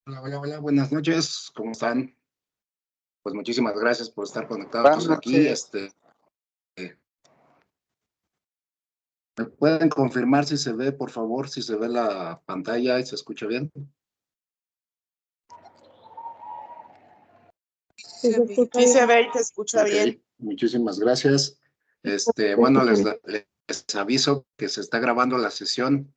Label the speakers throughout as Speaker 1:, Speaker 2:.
Speaker 1: Hola, hola, hola, buenas noches, ¿cómo están? Pues muchísimas gracias por estar conectados
Speaker 2: Buenas
Speaker 1: todos aquí.
Speaker 2: noches.
Speaker 1: ¿Me pueden confirmar si se ve, por favor, si se ve la pantalla y se escucha bien?
Speaker 2: Sí, se ve y te escucha
Speaker 1: Ok,
Speaker 2: bien.
Speaker 1: muchísimas gracias. Bueno, les aviso que se está grabando la sesión.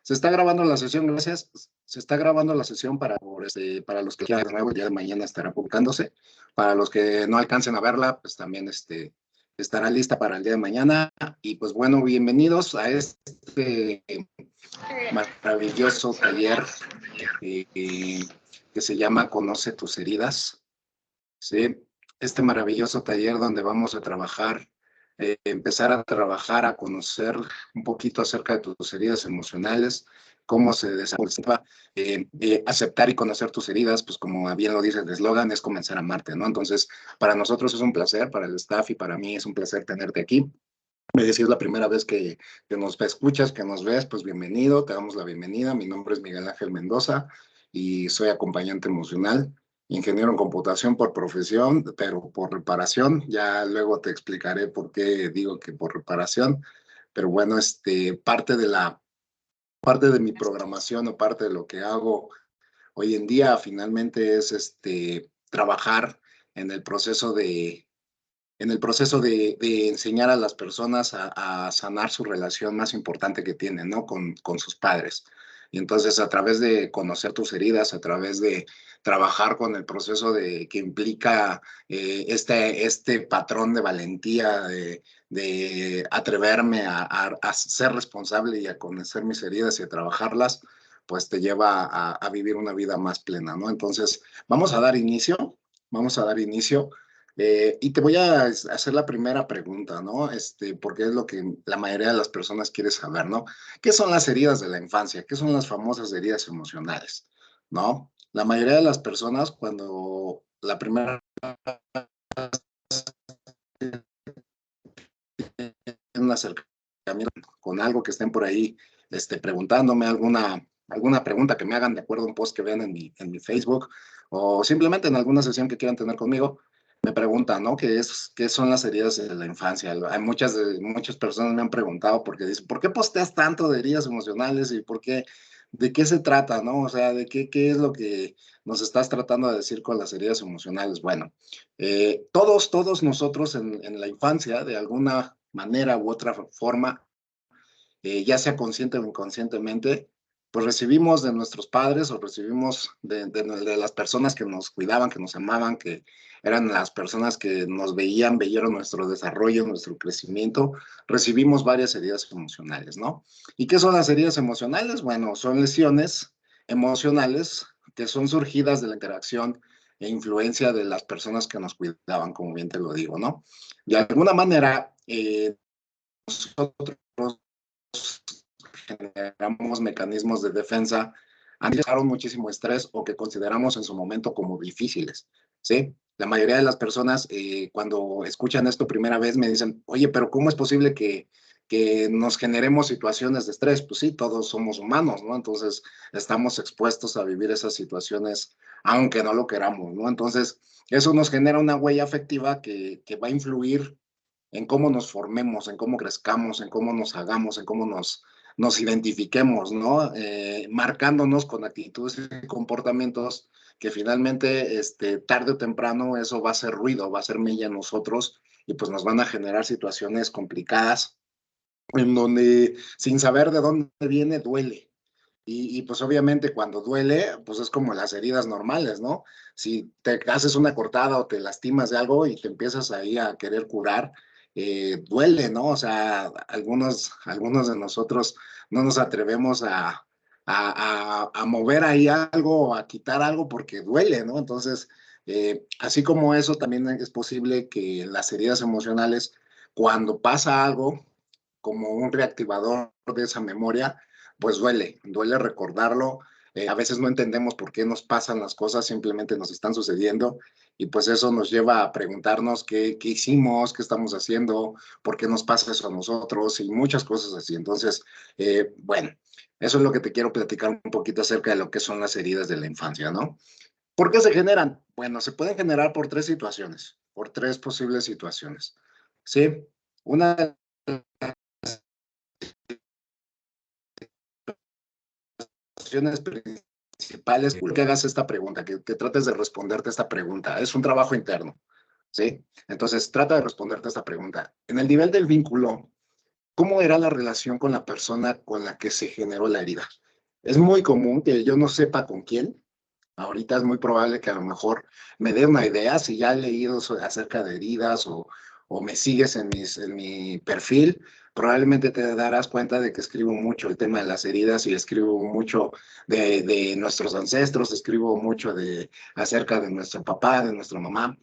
Speaker 1: Se está grabando la sesión, gracias. Se está grabando la sesión para los que quieran de nuevo, el día de mañana estará publicándose. Para los que no alcancen a verla, pues también estará lista para el día de mañana. Y pues bueno, bienvenidos a este maravilloso taller que se llama Conoce tus heridas. ¿Sí? Este maravilloso taller donde vamos a trabajar, empezar a trabajar, a conocer un poquito acerca de tus heridas emocionales, cómo se desarrolla, aceptar y conocer tus heridas, pues como bien lo dice el eslogan, es comenzar a amarte, ¿no? Entonces, para nosotros es un placer, para el staff y para mí es un placer tenerte aquí. Si es la primera vez que nos escuchas, que nos ves, pues bienvenido, te damos la bienvenida. Mi nombre es Miguel Ángel Mendoza y soy acompañante emocional, ingeniero en computación por profesión, pero por reparación. Ya luego te explicaré por qué digo que por reparación. Pero bueno, parte de mi programación o parte de lo que hago hoy en día finalmente es trabajar en el proceso de enseñar a las personas a sanar su relación más importante que tienen, ¿no? Con sus padres. Y entonces a través de conocer tus heridas, a través de trabajar con el proceso que implica este patrón de valentía, de atreverme a ser responsable y a conocer mis heridas y a trabajarlas, pues te lleva a vivir una vida más plena, ¿no? Entonces, vamos a dar inicio. Y te voy a hacer la primera pregunta, ¿no? Porque es lo que la mayoría de las personas quiere saber, ¿no? ¿Qué son las heridas de la infancia? ¿Qué son las famosas heridas emocionales? ¿No? La mayoría de las personas, cuando la primera un acercamiento con algo que estén por ahí preguntándome, alguna pregunta que me hagan de acuerdo a un post que vean en mi Facebook o simplemente en alguna sesión que quieran tener conmigo, me preguntan, ¿no? ¿Qué son las heridas de la infancia? Hay muchas personas me han preguntado porque dicen, ¿por qué posteas tanto de heridas emocionales y de qué se trata, ¿no? O sea, qué es lo que nos estás tratando de decir con las heridas emocionales? Bueno, todos nosotros en la infancia, de alguna manera u otra forma, ya sea consciente o inconscientemente, pues recibimos de nuestros padres o recibimos de las personas que nos cuidaban, que nos amaban, que eran las personas que nos veían nuestro desarrollo, nuestro crecimiento, recibimos varias heridas emocionales, ¿no? ¿Y qué son las heridas emocionales? Bueno, son lesiones emocionales que son surgidas de la interacción e influencia de las personas que nos cuidaban, como bien te lo digo, ¿no? De alguna manera, nosotros generamos mecanismos de defensa ante muchísimo estrés o que consideramos en su momento como difíciles, ¿sí? La mayoría de las personas cuando escuchan esto primera vez me dicen, oye, pero ¿cómo es posible que nos generemos situaciones de estrés? Pues sí, todos somos humanos, ¿no? Entonces estamos expuestos a vivir esas situaciones aunque no lo queramos, ¿no? Entonces eso nos genera una huella afectiva que va a influir en cómo nos formemos, en cómo crezcamos, en cómo nos hagamos, en cómo nos identifiquemos, ¿no? Marcándonos con actitudes y comportamientos que finalmente, tarde o temprano, eso va a hacer ruido, va a hacer mella en nosotros y pues nos van a generar situaciones complicadas en donde sin saber de dónde viene, duele. Pues obviamente cuando duele, pues es como las heridas normales, ¿no? Si te haces una cortada o te lastimas de algo y te empiezas ahí a querer curar, duele, ¿no? O sea, algunos de nosotros no nos atrevemos a mover ahí algo, a quitar algo porque duele, ¿no? Entonces, así como eso, también es posible que las heridas emocionales, cuando pasa algo, como un reactivador de esa memoria, pues duele recordarlo. A veces no entendemos por qué nos pasan las cosas, simplemente nos están sucediendo Y pues eso nos lleva a preguntarnos qué hicimos, qué estamos haciendo, por qué nos pasa eso a nosotros y muchas cosas así. Entonces, bueno, eso es lo que te quiero platicar un poquito acerca de lo que son las heridas de la infancia, ¿no? ¿Por qué se generan? Bueno, se pueden generar por tres situaciones, por tres posibles situaciones. ¿Sí? Una de las situaciones principales es que hagas esta pregunta, que trates de responderte esta pregunta. Es un trabajo interno, ¿sí? Entonces, trata de responderte esta pregunta. En el nivel del vínculo, ¿cómo era la relación con la persona con la que se generó la herida? Es muy común que yo no sepa con quién. Ahorita es muy probable que a lo mejor me dé una idea si ya he leído acerca de heridas o me sigues en mi perfil, probablemente te darás cuenta de que escribo mucho el tema de las heridas y escribo mucho de nuestros ancestros, escribo mucho acerca de nuestro papá, de nuestra mamá.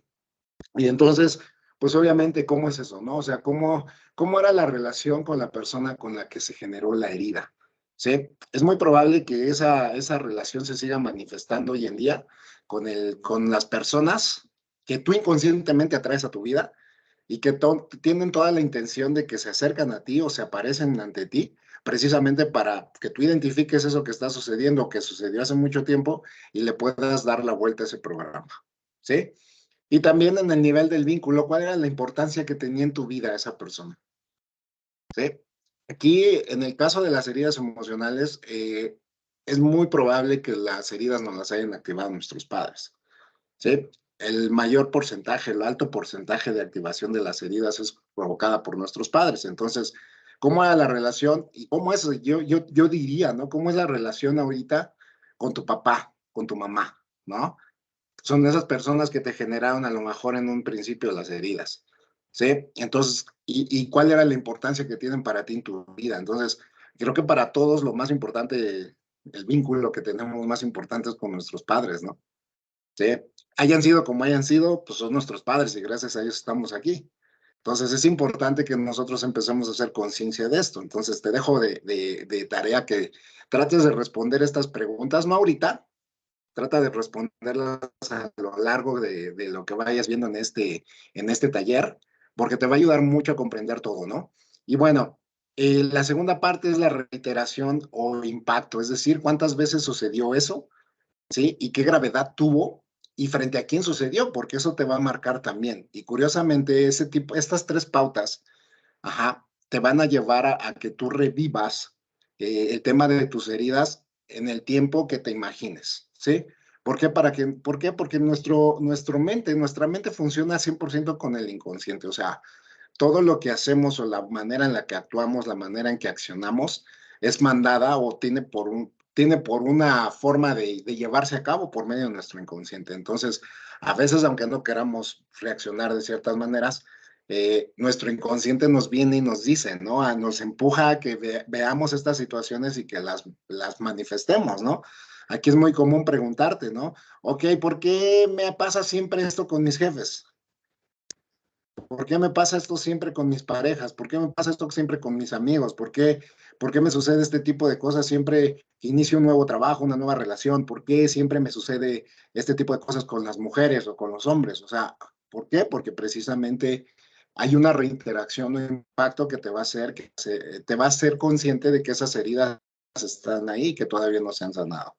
Speaker 1: Y entonces, pues obviamente, ¿cómo es eso, no? O sea, ¿cómo era la relación con la persona con la que se generó la herida? ¿Sí? Es muy probable que esa relación se siga manifestando hoy en día con las personas que tú inconscientemente atraes a tu vida y que tienen toda la intención de que se acercan a ti o se aparecen ante ti, precisamente para que tú identifiques eso que está sucediendo, que sucedió hace mucho tiempo y le puedas dar la vuelta a ese programa. ¿Sí? Y también en el nivel del vínculo, ¿cuál era la importancia que tenía en tu vida esa persona? ¿Sí? Aquí, en el caso de las heridas emocionales, es muy probable que las heridas no las hayan activado nuestros padres. ¿Sí? El mayor porcentaje, el alto porcentaje de activación de las heridas es provocada por nuestros padres. Entonces, ¿cómo era la relación? ¿Y cómo es? Yo diría, ¿no? ¿Cómo es la relación ahorita con tu papá, con tu mamá, ¿no? Son esas personas que te generaron a lo mejor en un principio las heridas, ¿sí? Entonces, ¿y cuál era la importancia que tienen para ti en tu vida? Entonces, creo que para todos lo más importante, el vínculo que tenemos más importante es con nuestros padres, ¿no? ¿Sí? Hayan sido como hayan sido, pues son nuestros padres y gracias a ellos estamos aquí. Entonces, es importante que nosotros empecemos a hacer conciencia de esto. Entonces, te dejo de tarea que trates de responder estas preguntas, no ahorita, trata de responderlas a lo largo de lo que vayas viendo en este taller, porque te va a ayudar mucho a comprender todo, ¿no? Y bueno, la segunda parte es la reiteración o impacto, es decir, cuántas veces sucedió eso, ¿sí? Y qué gravedad tuvo y frente a quién sucedió, porque eso te va a marcar también. Y curiosamente, estas tres pautas, ajá, te van a llevar a que tú revivas el tema de tus heridas en el tiempo que te imagines, ¿sí? ¿Por qué? Porque nuestra mente funciona 100% con el inconsciente, o sea, todo lo que hacemos o la manera en la que actuamos, la manera en que accionamos, es mandada o tiene por una forma de llevarse a cabo por medio de nuestro inconsciente. Entonces, a veces, aunque no queramos reaccionar de ciertas maneras, nuestro inconsciente nos viene y nos dice, ¿no? Nos empuja a que veamos estas situaciones y que las manifestemos, ¿no? Aquí es muy común preguntarte, ¿no? Ok, ¿por qué me pasa siempre esto con mis jefes? ¿Por qué me pasa esto siempre con mis parejas? ¿Por qué me pasa esto siempre con mis amigos? ¿Por qué me sucede este tipo de cosas siempre que inicio un nuevo trabajo, una nueva relación? ¿Por qué siempre me sucede este tipo de cosas con las mujeres o con los hombres? O sea, ¿por qué? Porque precisamente hay una reinteracción, un impacto que te va a hacer, te va a hacer consciente de que esas heridas están ahí y que todavía no se han sanado.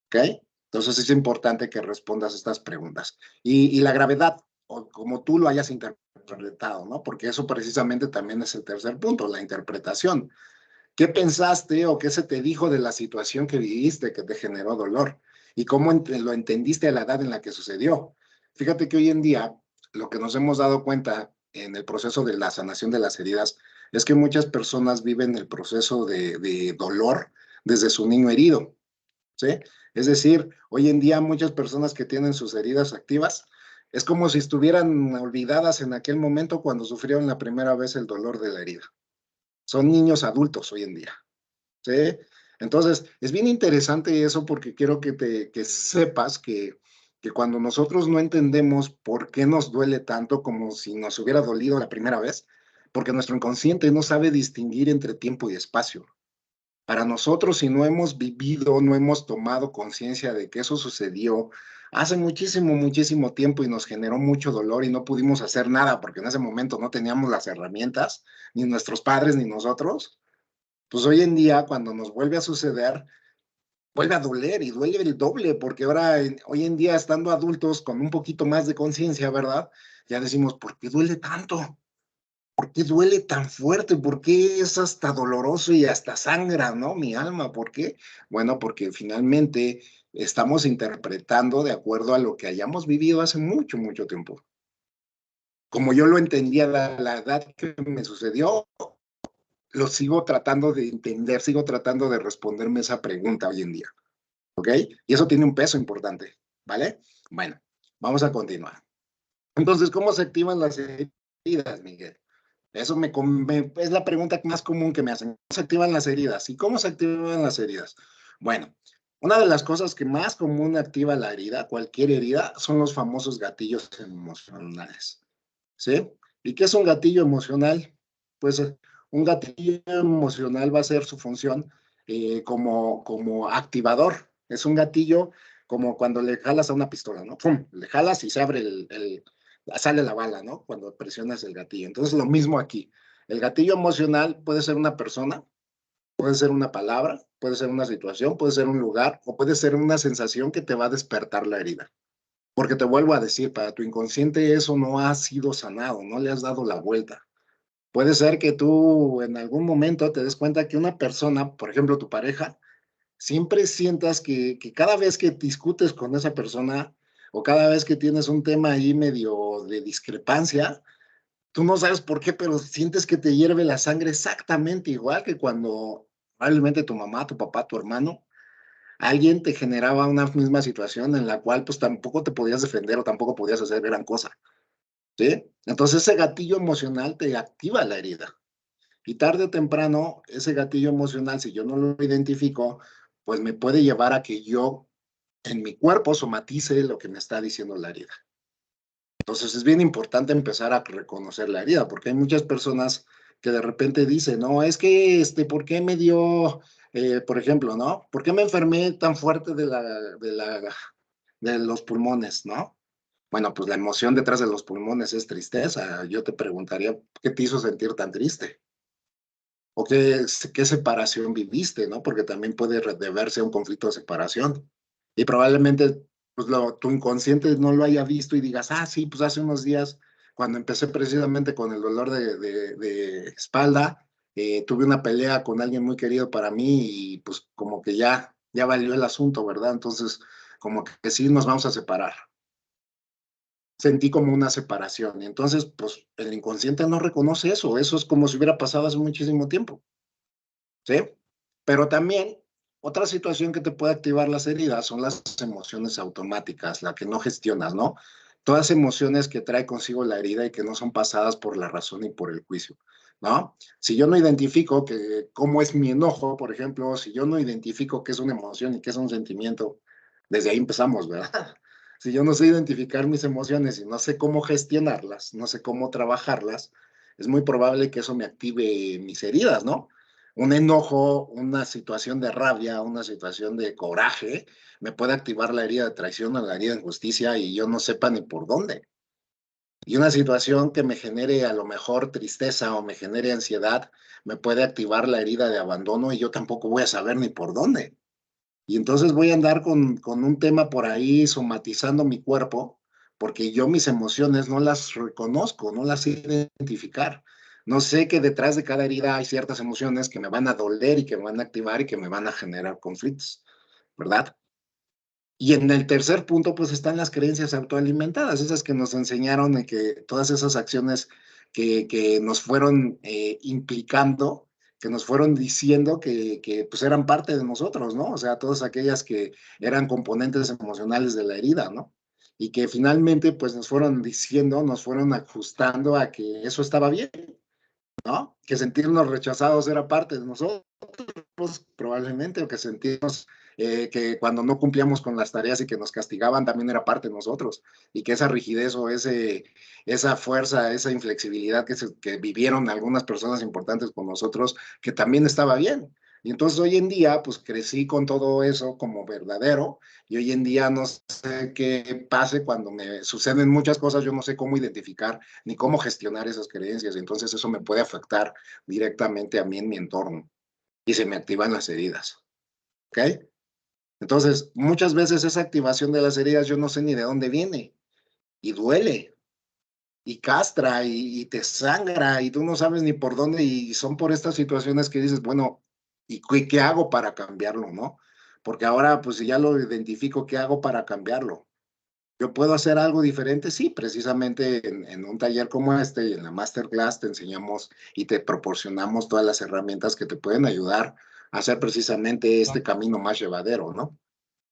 Speaker 1: ¿Ok? Entonces es importante que respondas estas preguntas. Y la gravedad, o como tú lo hayas interpretado, ¿no? Porque eso precisamente también es el tercer punto, la interpretación. ¿Qué pensaste o qué se te dijo de la situación que viviste que te generó dolor? ¿Y cómo lo entendiste a la edad en la que sucedió? Fíjate que hoy en día lo que nos hemos dado cuenta en el proceso de la sanación de las heridas es que muchas personas viven el proceso de dolor desde su niño herido. ¿Sí? Es decir, hoy en día muchas personas que tienen sus heridas activas es como si estuvieran olvidadas en aquel momento cuando sufrieron la primera vez el dolor de la herida. Son niños adultos hoy en día, ¿sí? Entonces, es bien interesante eso porque quiero que sepas que cuando nosotros no entendemos por qué nos duele tanto como si nos hubiera dolido la primera vez, porque nuestro inconsciente no sabe distinguir entre tiempo y espacio. Para nosotros, si no hemos vivido, no hemos tomado conciencia de que eso sucedió hace muchísimo, muchísimo tiempo y nos generó mucho dolor y no pudimos hacer nada porque en ese momento no teníamos las herramientas, ni nuestros padres ni nosotros, pues hoy en día cuando nos vuelve a suceder, vuelve a doler y duele el doble porque ahora, hoy en día estando adultos con un poquito más de conciencia, ¿verdad? Ya decimos, ¿por qué duele tanto? ¿Por qué duele tan fuerte? ¿Por qué es hasta doloroso y hasta sangra, ¿no? Mi alma, ¿por qué? Bueno, porque finalmente estamos interpretando de acuerdo a lo que hayamos vivido hace mucho, mucho tiempo. Como yo lo entendía a la edad que me sucedió, lo sigo tratando de entender, sigo tratando de responderme esa pregunta hoy en día, ¿ok? Y eso tiene un peso importante, ¿vale? Bueno, vamos a continuar. Entonces, ¿cómo se activan las heridas, Miguel? Eso es la pregunta más común que me hacen. ¿Cómo se activan las heridas? ¿Y cómo se activan las heridas? Bueno, una de las cosas que más común activa la herida, cualquier herida, son los famosos gatillos emocionales. ¿Sí? ¿Y qué es un gatillo emocional? Pues un gatillo emocional va a ser su función como activador. Es un gatillo como cuando le jalas a una pistola, ¿no? ¡Pum! Le jalas y se abre sale la bala, ¿no? Cuando presionas el gatillo. Entonces, lo mismo aquí. El gatillo emocional puede ser una persona, puede ser una palabra, puede ser una situación, puede ser un lugar o puede ser una sensación que te va a despertar la herida. Porque te vuelvo a decir, para tu inconsciente eso no ha sido sanado, no le has dado la vuelta. Puede ser que tú en algún momento te des cuenta que una persona, por ejemplo tu pareja, siempre sientas que cada vez que discutes con esa persona o cada vez que tienes un tema ahí medio de discrepancia, tú no sabes por qué, pero sientes que te hierve la sangre exactamente igual que cuando probablemente tu mamá, tu papá, tu hermano, alguien te generaba una misma situación en la cual pues tampoco te podías defender o tampoco podías hacer gran cosa, ¿sí? Entonces ese gatillo emocional te activa la herida y tarde o temprano ese gatillo emocional, si yo no lo identifico, pues me puede llevar a que yo en mi cuerpo somatice lo que me está diciendo la herida. Entonces es bien importante empezar a reconocer la herida, porque hay muchas personas que de repente dicen, no, es que, ¿por qué me dio, por ejemplo, ¿no? ¿Por qué me enfermé tan fuerte de los pulmones, ¿no? Bueno, pues la emoción detrás de los pulmones es tristeza. Yo te preguntaría, ¿qué te hizo sentir tan triste? ¿O qué separación viviste, ¿no? Porque también puede deberse a un conflicto de separación. Y probablemente pues, tu inconsciente no lo haya visto y digas, ah, sí, pues hace unos días, cuando empecé precisamente con el dolor de espalda, tuve una pelea con alguien muy querido para mí y pues como que ya valió el asunto, ¿verdad? Entonces, como que sí nos vamos a separar. Sentí como una separación. Y entonces, pues el inconsciente no reconoce eso. Eso es como si hubiera pasado hace muchísimo tiempo. ¿Sí? Pero también otra situación que te puede activar las heridas son las emociones automáticas, la que no gestionas, ¿no? Todas emociones que trae consigo la herida y que no son pasadas por la razón y por el juicio, ¿no? Si yo no identifico cómo es mi enojo, por ejemplo, si yo no identifico qué es una emoción y qué es un sentimiento, desde ahí empezamos, ¿verdad? Si yo no sé identificar mis emociones y no sé cómo gestionarlas, no sé cómo trabajarlas, es muy probable que eso me active mis heridas, ¿no? Un enojo, una situación de rabia, una situación de coraje, me puede activar la herida de traición o la herida de injusticia y yo no sepa ni por dónde. Y una situación que me genere a lo mejor tristeza o me genere ansiedad, me puede activar la herida de abandono y yo tampoco voy a saber ni por dónde. Y entonces voy a andar con un tema por ahí somatizando mi cuerpo, porque yo mis emociones no las reconozco, no las sé identificar. No sé que detrás de cada herida hay ciertas emociones que me van a doler y que me van a activar y que me van a generar conflictos, ¿verdad? Y en el tercer punto, pues están las creencias autoalimentadas, esas que nos enseñaron de que todas esas acciones que nos fueron implicando, que nos fueron diciendo que pues eran parte de nosotros, ¿no? O sea, todas aquellas que eran componentes emocionales de la herida, ¿no? Y que finalmente pues nos fueron diciendo, nos fueron ajustando a que eso estaba bien, ¿no? Que sentirnos rechazados era parte de nosotros probablemente, o que sentimos que cuando no cumplíamos con las tareas y que nos castigaban también era parte de nosotros, y que esa rigidez o esa fuerza, esa inflexibilidad que vivieron algunas personas importantes con nosotros, que también estaba bien. Y entonces hoy en día, pues crecí con todo eso como verdadero, y hoy en día no sé qué pase cuando me suceden muchas cosas, yo no sé cómo identificar ni cómo gestionar esas creencias, y entonces eso me puede afectar directamente a mí en mi entorno, y se me activan las heridas, ¿ok? Entonces, muchas veces esa activación de las heridas yo no sé ni de dónde viene, y duele, y castra, y te sangra, y tú no sabes ni por dónde, y son por estas situaciones que dices, bueno, ¿y qué hago para cambiarlo, no? Porque ahora, pues si ya lo identifico, ¿qué hago para cambiarlo? ¿Yo puedo hacer algo diferente? Sí, precisamente en un taller como este y en la masterclass te enseñamos y te proporcionamos todas las herramientas que te pueden ayudar a hacer precisamente este camino más llevadero, ¿no?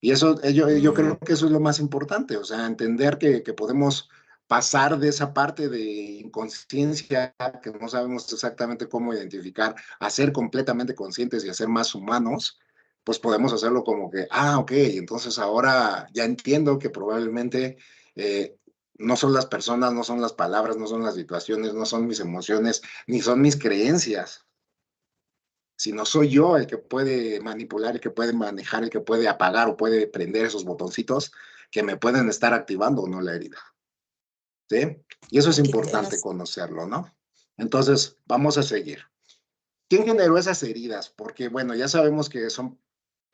Speaker 1: Y eso, yo creo que eso es lo más importante, o sea, entender que podemos pasar de esa parte de inconsciencia que no sabemos exactamente cómo identificar, a ser completamente conscientes y a ser más humanos, pues podemos hacerlo como que, ok, entonces ahora ya entiendo que probablemente no son las personas, no son las palabras, no son las situaciones, no son mis emociones, ni son mis creencias, sino soy yo el que puede manipular, el que puede manejar, el que puede apagar o puede prender esos botoncitos que me pueden estar activando o no la herida. ¿Sí? Y eso es
Speaker 3: Ok,
Speaker 1: importante conocerlo, ¿no? Entonces, vamos a seguir. ¿Quién generó esas heridas? Porque, bueno, ya sabemos que son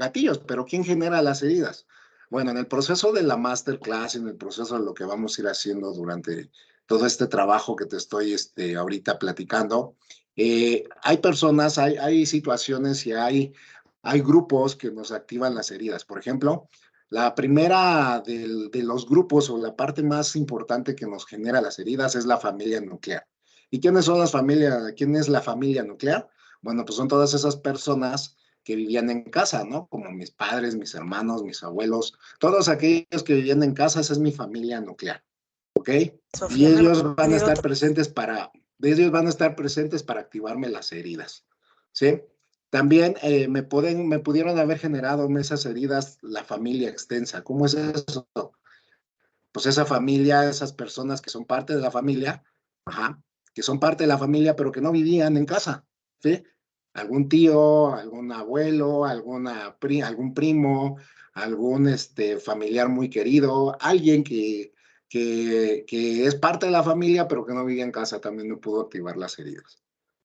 Speaker 1: gatillos, pero ¿quién genera las heridas? Bueno, en el proceso de la masterclass, en el proceso de lo que vamos a ir haciendo durante todo este trabajo que te estoy ahorita platicando, hay personas, hay situaciones y hay grupos que nos activan las heridas. Por ejemplo, la primera de los grupos o la parte más importante que nos genera las heridas es la familia nuclear. ¿Y quiénes son las familias? ¿Quién es la familia nuclear? Bueno, pues son todas esas personas que vivían en casa, ¿no? Como mis padres, mis hermanos, mis abuelos, todos aquellos que vivían en casa, esa es mi familia nuclear, ¿ok? Y
Speaker 3: Sofía, me
Speaker 1: ellos
Speaker 3: va a
Speaker 1: van a
Speaker 3: pedir
Speaker 1: estar
Speaker 3: otro.
Speaker 1: presentes para activarme las heridas, ¿sí? También me pudieron haber generado esas heridas la familia extensa. ¿Cómo es eso? Pues esa familia, esas personas que son parte de la familia, ajá, que son parte de la familia, pero que no vivían en casa, ¿sí? Algún tío, algún abuelo, algún primo, algún familiar muy querido, alguien que es parte de la familia, pero que no vivía en casa, también me pudo activar las heridas,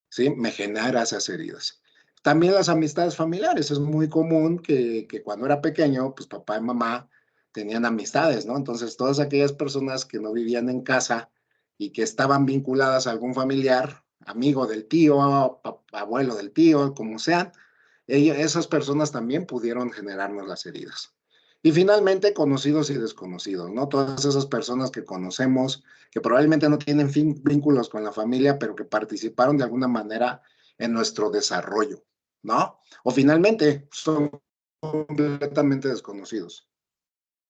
Speaker 1: ¿sí? Me genera esas heridas. También las amistades familiares, es muy común que cuando era pequeño, pues papá y mamá tenían amistades, ¿no? Entonces, todas aquellas personas que no vivían en casa y que estaban vinculadas a algún familiar, amigo del tío, abuelo del tío, como sean, esas personas también pudieron generarnos las heridas. Y finalmente, conocidos y desconocidos, ¿no? Todas esas personas que conocemos, que probablemente no tienen vínculos con la familia, pero que participaron de alguna manera en nuestro desarrollo, ¿no? O finalmente, son completamente desconocidos.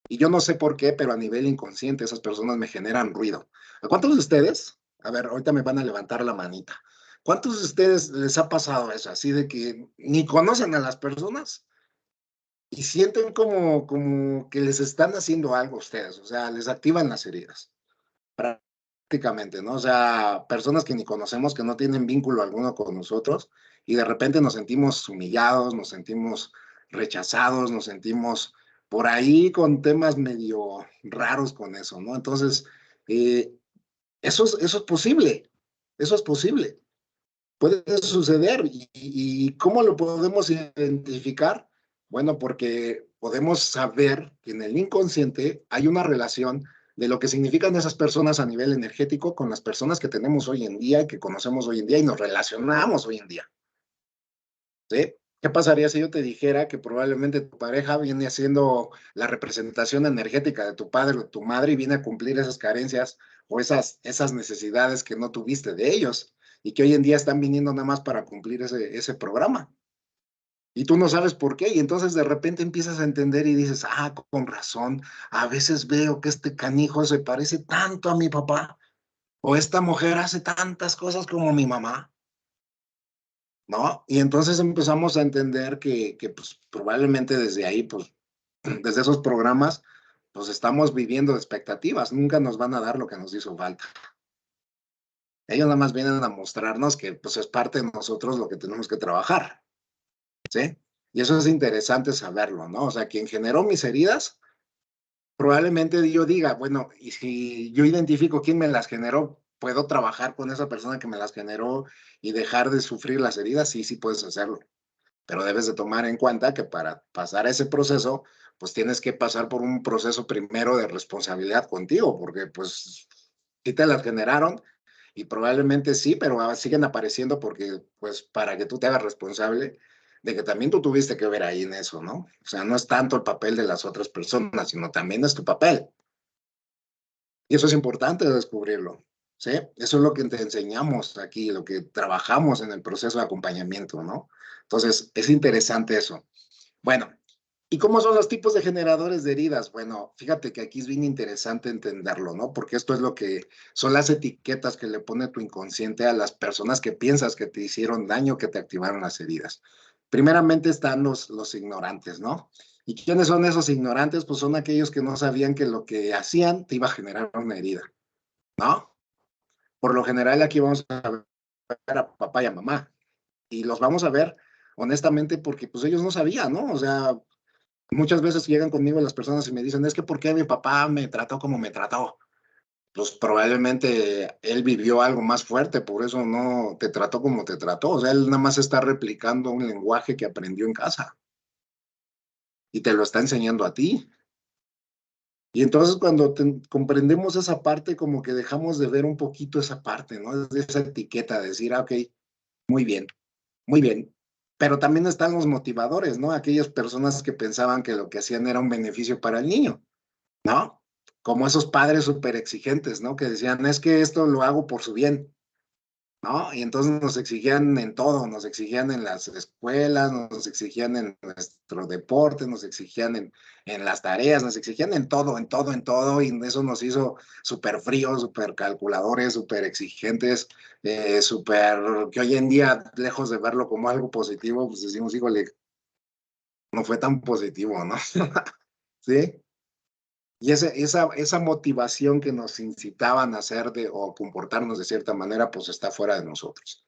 Speaker 1: Y yo no sé por qué, pero a nivel inconsciente esas personas me generan ruido. ¿A cuántos de ustedes? A ver, ahorita me van a levantar la manita. ¿Cuántos de ustedes les ha pasado eso? Así de que ni conocen a las personas y sienten como que les están haciendo algo a ustedes, o sea, les activan las heridas, prácticamente, ¿no? O sea, personas que ni conocemos, que no tienen vínculo alguno con nosotros y de repente nos sentimos humillados, nos sentimos rechazados, nos sentimos por ahí con temas medio raros con eso, ¿no? Entonces, eh, eso es posible, eso es posible, puede suceder. ¿Y cómo lo podemos identificar? Bueno, porque podemos saber que en el inconsciente hay una relación de lo que significan esas personas a nivel energético con las personas que tenemos hoy en día y que conocemos hoy en día y nos relacionamos hoy en día, ¿sí? ¿Qué pasaría si yo te dijera que probablemente tu pareja viene haciendo la representación energética de tu padre o tu madre y viene a cumplir esas carencias o esas necesidades que no tuviste de ellos y que hoy en día están viniendo nada más para cumplir ese programa? Y tú no sabes por qué, y entonces de repente empiezas a entender y dices, con razón, a veces veo que este canijo se parece tanto a mi papá, o esta mujer hace tantas cosas como mi mamá, ¿no? Y entonces empezamos a entender que pues, probablemente desde ahí, pues, desde esos programas, pues estamos viviendo expectativas, nunca nos van a dar lo que nos hizo falta. Ellos nada más vienen a mostrarnos que pues es parte de nosotros lo que tenemos que trabajar, ¿sí? Y eso es interesante saberlo, ¿no? O sea, quien generó mis heridas, probablemente yo diga, bueno, y si yo identifico quién me las generó, ¿puedo trabajar con esa persona que me las generó y dejar de sufrir las heridas? Sí, sí puedes hacerlo. Pero debes de tomar en cuenta que para pasar ese proceso, pues tienes que pasar por un proceso primero de responsabilidad contigo, porque pues sí te las generaron y probablemente sí, pero siguen apareciendo porque pues para que tú te hagas responsable de que también tú tuviste que ver ahí en eso, ¿no? O sea, no es tanto el papel de las otras personas, sino también es tu papel. Y eso es importante descubrirlo, ¿sí? Eso es lo que te enseñamos aquí, lo que trabajamos en el proceso de acompañamiento, ¿no? Entonces, es interesante eso. Bueno, ¿y cómo son los tipos de generadores de heridas? Bueno, fíjate que aquí es bien interesante entenderlo, ¿no? Porque esto es lo que son las etiquetas que le pone tu inconsciente a las personas que piensas que te hicieron daño, que te activaron las heridas. Primeramente están los ignorantes, ¿no? ¿Y quiénes son esos ignorantes? Pues son aquellos que no sabían que lo que hacían te iba a generar una herida, ¿no? Por lo general aquí vamos a ver a papá y a mamá y los vamos a ver honestamente porque pues ellos no sabían, ¿no? O sea, muchas veces llegan conmigo las personas y me dicen, es que ¿por qué mi papá me trató como me trató? Pues probablemente él vivió algo más fuerte, por eso no te trató como te trató. O sea, él nada más está replicando un lenguaje que aprendió en casa y te lo está enseñando a ti. Y entonces cuando comprendemos esa parte, como que dejamos de ver un poquito esa parte, ¿no? Esa etiqueta, de decir, ah, ok, muy bien, muy bien. Pero también están los motivadores, ¿no? Aquellas personas que pensaban que lo que hacían era un beneficio para el niño, ¿no? Como esos padres súper exigentes, ¿no? Que decían, es que esto lo hago por su bien, ¿no? Y entonces nos exigían en todo, nos exigían en las escuelas, nos exigían en nuestro deporte, nos exigían en las tareas, nos exigían en todo, en todo, en todo, y eso nos hizo súper fríos, súper calculadores, súper exigentes, súper, que hoy en día, lejos de verlo como algo positivo, pues decimos, híjole, no fue tan positivo, ¿no? ¿Sí? Y esa motivación que nos incitaban a hacer o comportarnos de cierta manera, pues está fuera de nosotros.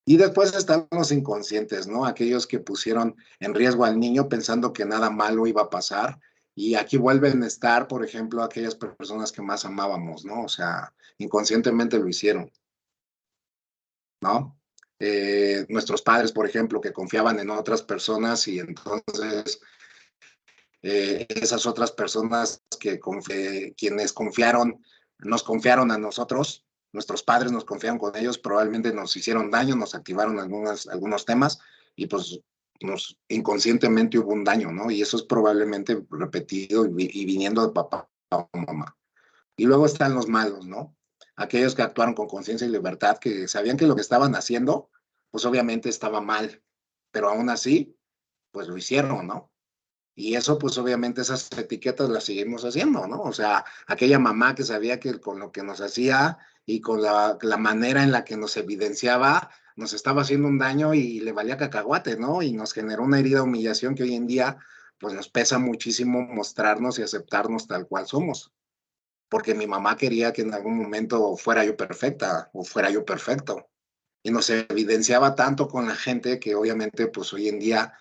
Speaker 1: Y después están los inconscientes, ¿no? Aquellos que pusieron en riesgo al niño pensando que nada malo iba a pasar. Y aquí vuelven a estar, por ejemplo, aquellas personas que más amábamos, ¿no? O sea, inconscientemente lo hicieron, ¿no? Nuestros padres, por ejemplo, que confiaban en otras personas y entonces esas otras personas quienes confiaron, nos confiaron a nosotros, nuestros padres nos confiaron con ellos, probablemente nos hicieron daño, nos activaron algunos temas y pues inconscientemente hubo un daño, ¿no? Y eso es probablemente repetido y viniendo de papá o mamá. Y luego están los malos, ¿no? Aquellos que actuaron con conciencia y libertad, que sabían que lo que estaban haciendo, pues obviamente estaba mal, pero aún así, pues lo hicieron, ¿no? Y eso, pues obviamente esas etiquetas las seguimos haciendo, ¿no? O sea, aquella mamá que sabía que con lo que nos hacía y con la manera en la que nos evidenciaba, nos estaba haciendo un daño y le valía cacahuate, ¿no? Y nos generó una herida de humillación que hoy en día, pues nos pesa muchísimo mostrarnos y aceptarnos tal cual somos. Porque mi mamá quería que en algún momento fuera yo perfecta o fuera yo perfecto. Y nos evidenciaba tanto con la gente que obviamente, pues hoy en día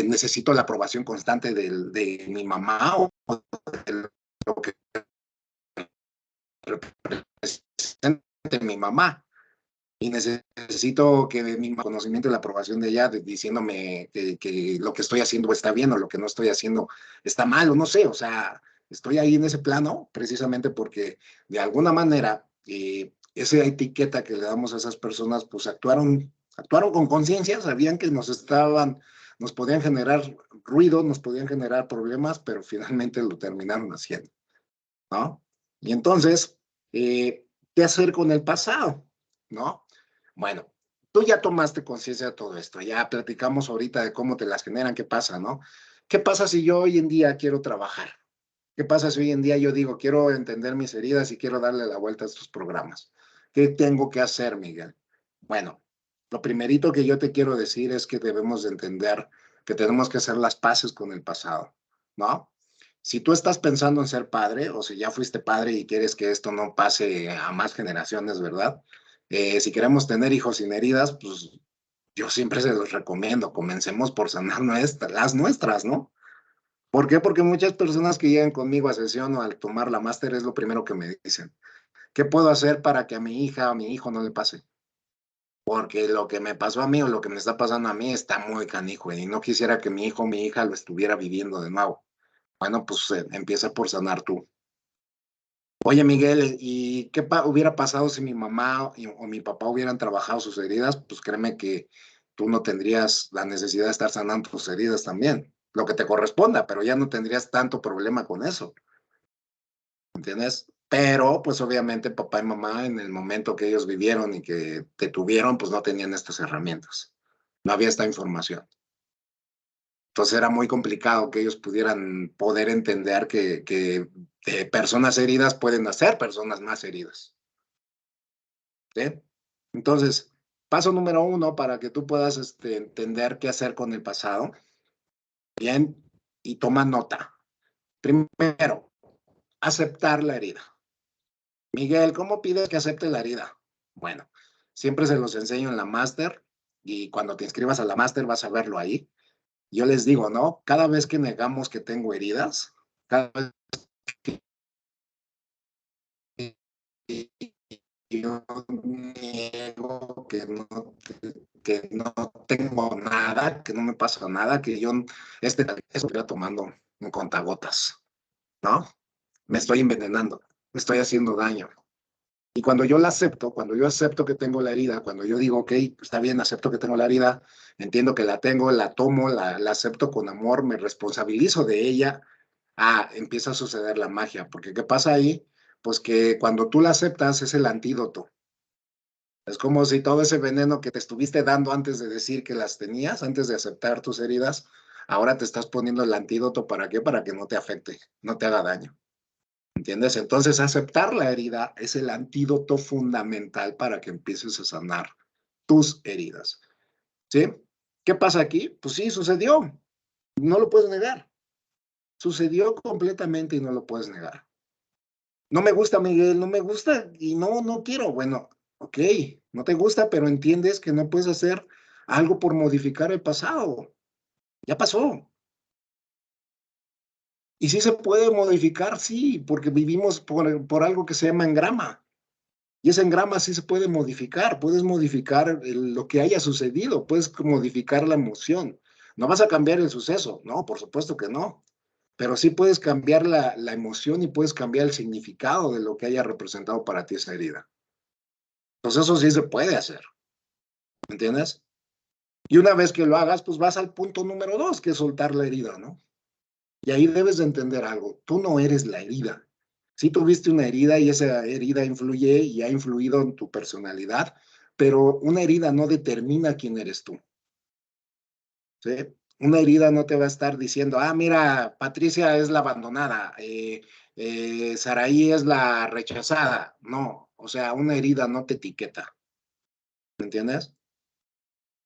Speaker 1: necesito la aprobación constante de mi mamá o de lo que represente mi mamá. Y necesito que mi conocimiento y la aprobación de ella diciéndome que lo que estoy haciendo está bien o lo que no estoy haciendo está mal o no sé, o sea, estoy ahí en ese plano precisamente porque de alguna manera esa etiqueta que le damos a esas personas pues actuaron con conciencia, sabían que nos podían generar ruido, nos podían generar problemas, pero finalmente lo terminaron haciendo, ¿no? Y entonces, ¿qué hacer con el pasado? ¿No? Bueno, tú ya tomaste conciencia de todo esto, ya platicamos ahorita de cómo te las generan, qué pasa, ¿no? ¿Qué pasa si yo hoy en día quiero trabajar? ¿Qué pasa si hoy en día yo digo, quiero entender mis heridas y quiero darle la vuelta a estos programas? ¿Qué tengo que hacer, Miguel? Bueno, lo primerito que yo te quiero decir es que debemos de entender que tenemos que hacer las paces con el pasado, ¿no? Si tú estás pensando en ser padre o si ya fuiste padre y quieres que esto no pase a más generaciones, ¿verdad? Si queremos tener hijos sin heridas, pues yo siempre se los recomiendo, comencemos por sanar las nuestras, ¿no? ¿Por qué? Porque muchas personas que llegan conmigo a sesión o al tomar la máster es lo primero que me dicen. ¿Qué puedo hacer para que a mi hija o a mi hijo no le pase? Porque lo que me pasó a mí o lo que me está pasando a mí está muy canijo y no quisiera que mi hijo o mi hija lo estuviera viviendo de nuevo. Bueno, pues empieza por sanar tú. Oye, Miguel, ¿y qué hubiera pasado si mi mamá o mi papá hubieran trabajado sus heridas? Pues créeme que tú no tendrías la necesidad de estar sanando tus heridas también, lo que te corresponda, pero ya no tendrías tanto problema con eso, ¿entiendes? Pero, pues obviamente papá y mamá en el momento que ellos vivieron y que te tuvieron, pues no tenían estas herramientas, no había esta información. Entonces era muy complicado que ellos pudieran poder entender que personas heridas pueden hacer personas más heridas. ¿Sí? Entonces, paso número uno para que tú puedas entender qué hacer con el pasado. Bien, y toma nota. Primero, aceptar la herida. Miguel, ¿cómo pides que acepte la herida? Bueno, siempre se los enseño en la máster y cuando te inscribas a la máster vas a verlo ahí. Yo les digo, ¿no? Cada vez que negamos que tengo heridas, cada vez que yo niego que no tengo nada, que no me pasa nada, que yo estoy tomando un contagotas, ¿no? Me estoy envenenando, me estoy haciendo daño. Y cuando yo la acepto, cuando yo acepto que tengo la herida, cuando yo digo, ok, está bien, acepto que tengo la herida, entiendo que la tengo, la tomo, la acepto con amor, me responsabilizo de ella, empieza a suceder la magia, porque ¿qué pasa ahí? Pues que cuando tú la aceptas es el antídoto. Es como si todo ese veneno que te estuviste dando antes de decir que las tenías, antes de aceptar tus heridas, ahora te estás poniendo el antídoto. ¿Para qué? Para que no te afecte, no te haga daño. ¿Entiendes? Entonces, aceptar la herida es el antídoto fundamental para que empieces a sanar tus heridas. ¿Sí? ¿Qué pasa aquí? Pues sí, sucedió. No lo puedes negar. Sucedió completamente y no lo puedes negar. No me gusta, Miguel, no me gusta y no quiero. Bueno, ok, no te gusta, pero entiendes que no puedes hacer algo por modificar el pasado. Ya pasó. Y sí se puede modificar, sí, porque vivimos por algo que se llama engrama. Y ese engrama sí se puede modificar. Puedes modificar lo que haya sucedido, puedes modificar la emoción. No vas a cambiar el suceso, no, por supuesto que no. Pero sí puedes cambiar la emoción y puedes cambiar el significado de lo que haya representado para ti esa herida. Entonces eso sí se puede hacer, ¿entiendes? Y una vez que lo hagas, pues vas al punto número dos, que es soltar la herida, ¿no? Y ahí debes de entender algo, tú no eres la herida. Sí tuviste una herida y esa herida influye y ha influido en tu personalidad, pero una herida no determina quién eres tú, ¿sí? Una herida no te va a estar diciendo, mira, Patricia es la abandonada, Saraí es la rechazada. No, o sea, una herida no te etiqueta, ¿me entiendes?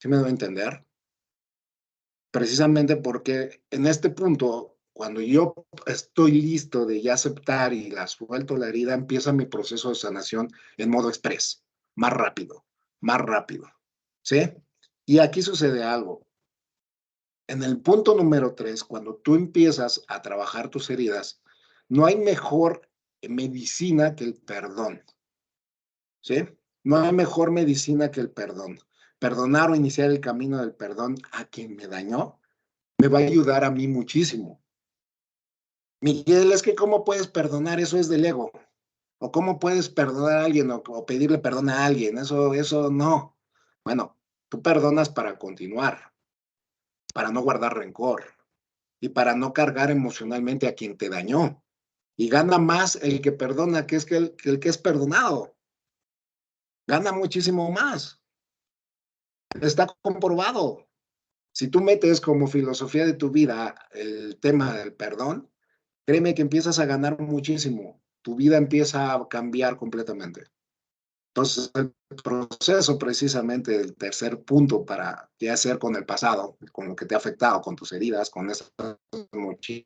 Speaker 1: ¿Sí me doy a entender? Precisamente porque en este punto, cuando yo estoy listo de ya aceptar y la suelto la herida, empieza mi proceso de sanación en modo express, más rápido, ¿sí? Y aquí sucede algo. En el punto número tres, cuando tú empiezas a trabajar tus heridas, no hay mejor medicina que el perdón, ¿sí? No hay mejor medicina que el perdón. Perdonar o iniciar el camino del perdón a quien me dañó me va a ayudar a mí muchísimo. Miguel, es que ¿cómo puedes perdonar? Eso es del ego. ¿O cómo puedes perdonar a alguien o pedirle perdón a alguien? Eso no. Bueno, tú perdonas para continuar, para no guardar rencor y para no cargar emocionalmente a quien te dañó. Y gana más el que perdona que el que es perdonado. Gana muchísimo más. Está comprobado. Si tú metes como filosofía de tu vida el tema del perdón, créeme que empiezas a ganar muchísimo. Tu vida empieza a cambiar completamente. Entonces, el proceso precisamente el tercer punto para qué hacer con el pasado, con lo que te ha afectado, con tus heridas, con esa mochila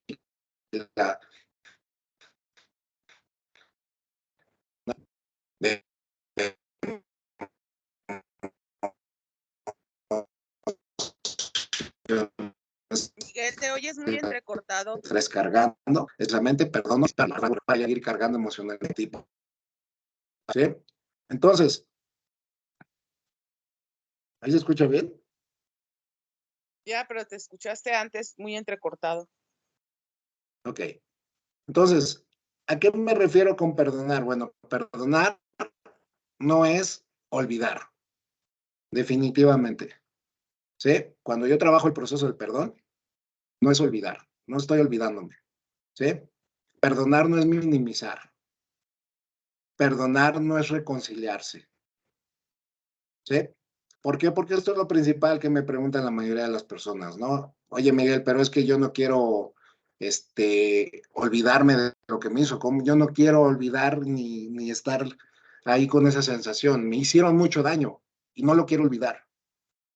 Speaker 1: de
Speaker 2: Miguel, te oyes muy entrecortado.
Speaker 1: Estrés cargando, precisamente, perdón, vaya a ir cargando emocionalmente tipo. ¿Sí? Entonces, ¿ahí se escucha bien?
Speaker 2: Ya, pero te escuchaste antes muy entrecortado.
Speaker 1: Ok. Entonces, ¿a qué me refiero con perdonar? Bueno, perdonar no es olvidar, definitivamente. ¿Sí? Cuando yo trabajo el proceso del perdón, no es olvidar, no estoy olvidándome. ¿Sí? Perdonar no es minimizar. Perdonar no es reconciliarse. ¿Sí? ¿Por qué? Porque esto es lo principal que me preguntan la mayoría de las personas, ¿no? Oye, Miguel, pero es que yo no quiero olvidarme de lo que me hizo, como yo no quiero olvidar ni estar ahí con esa sensación. Me hicieron mucho daño y no lo quiero olvidar.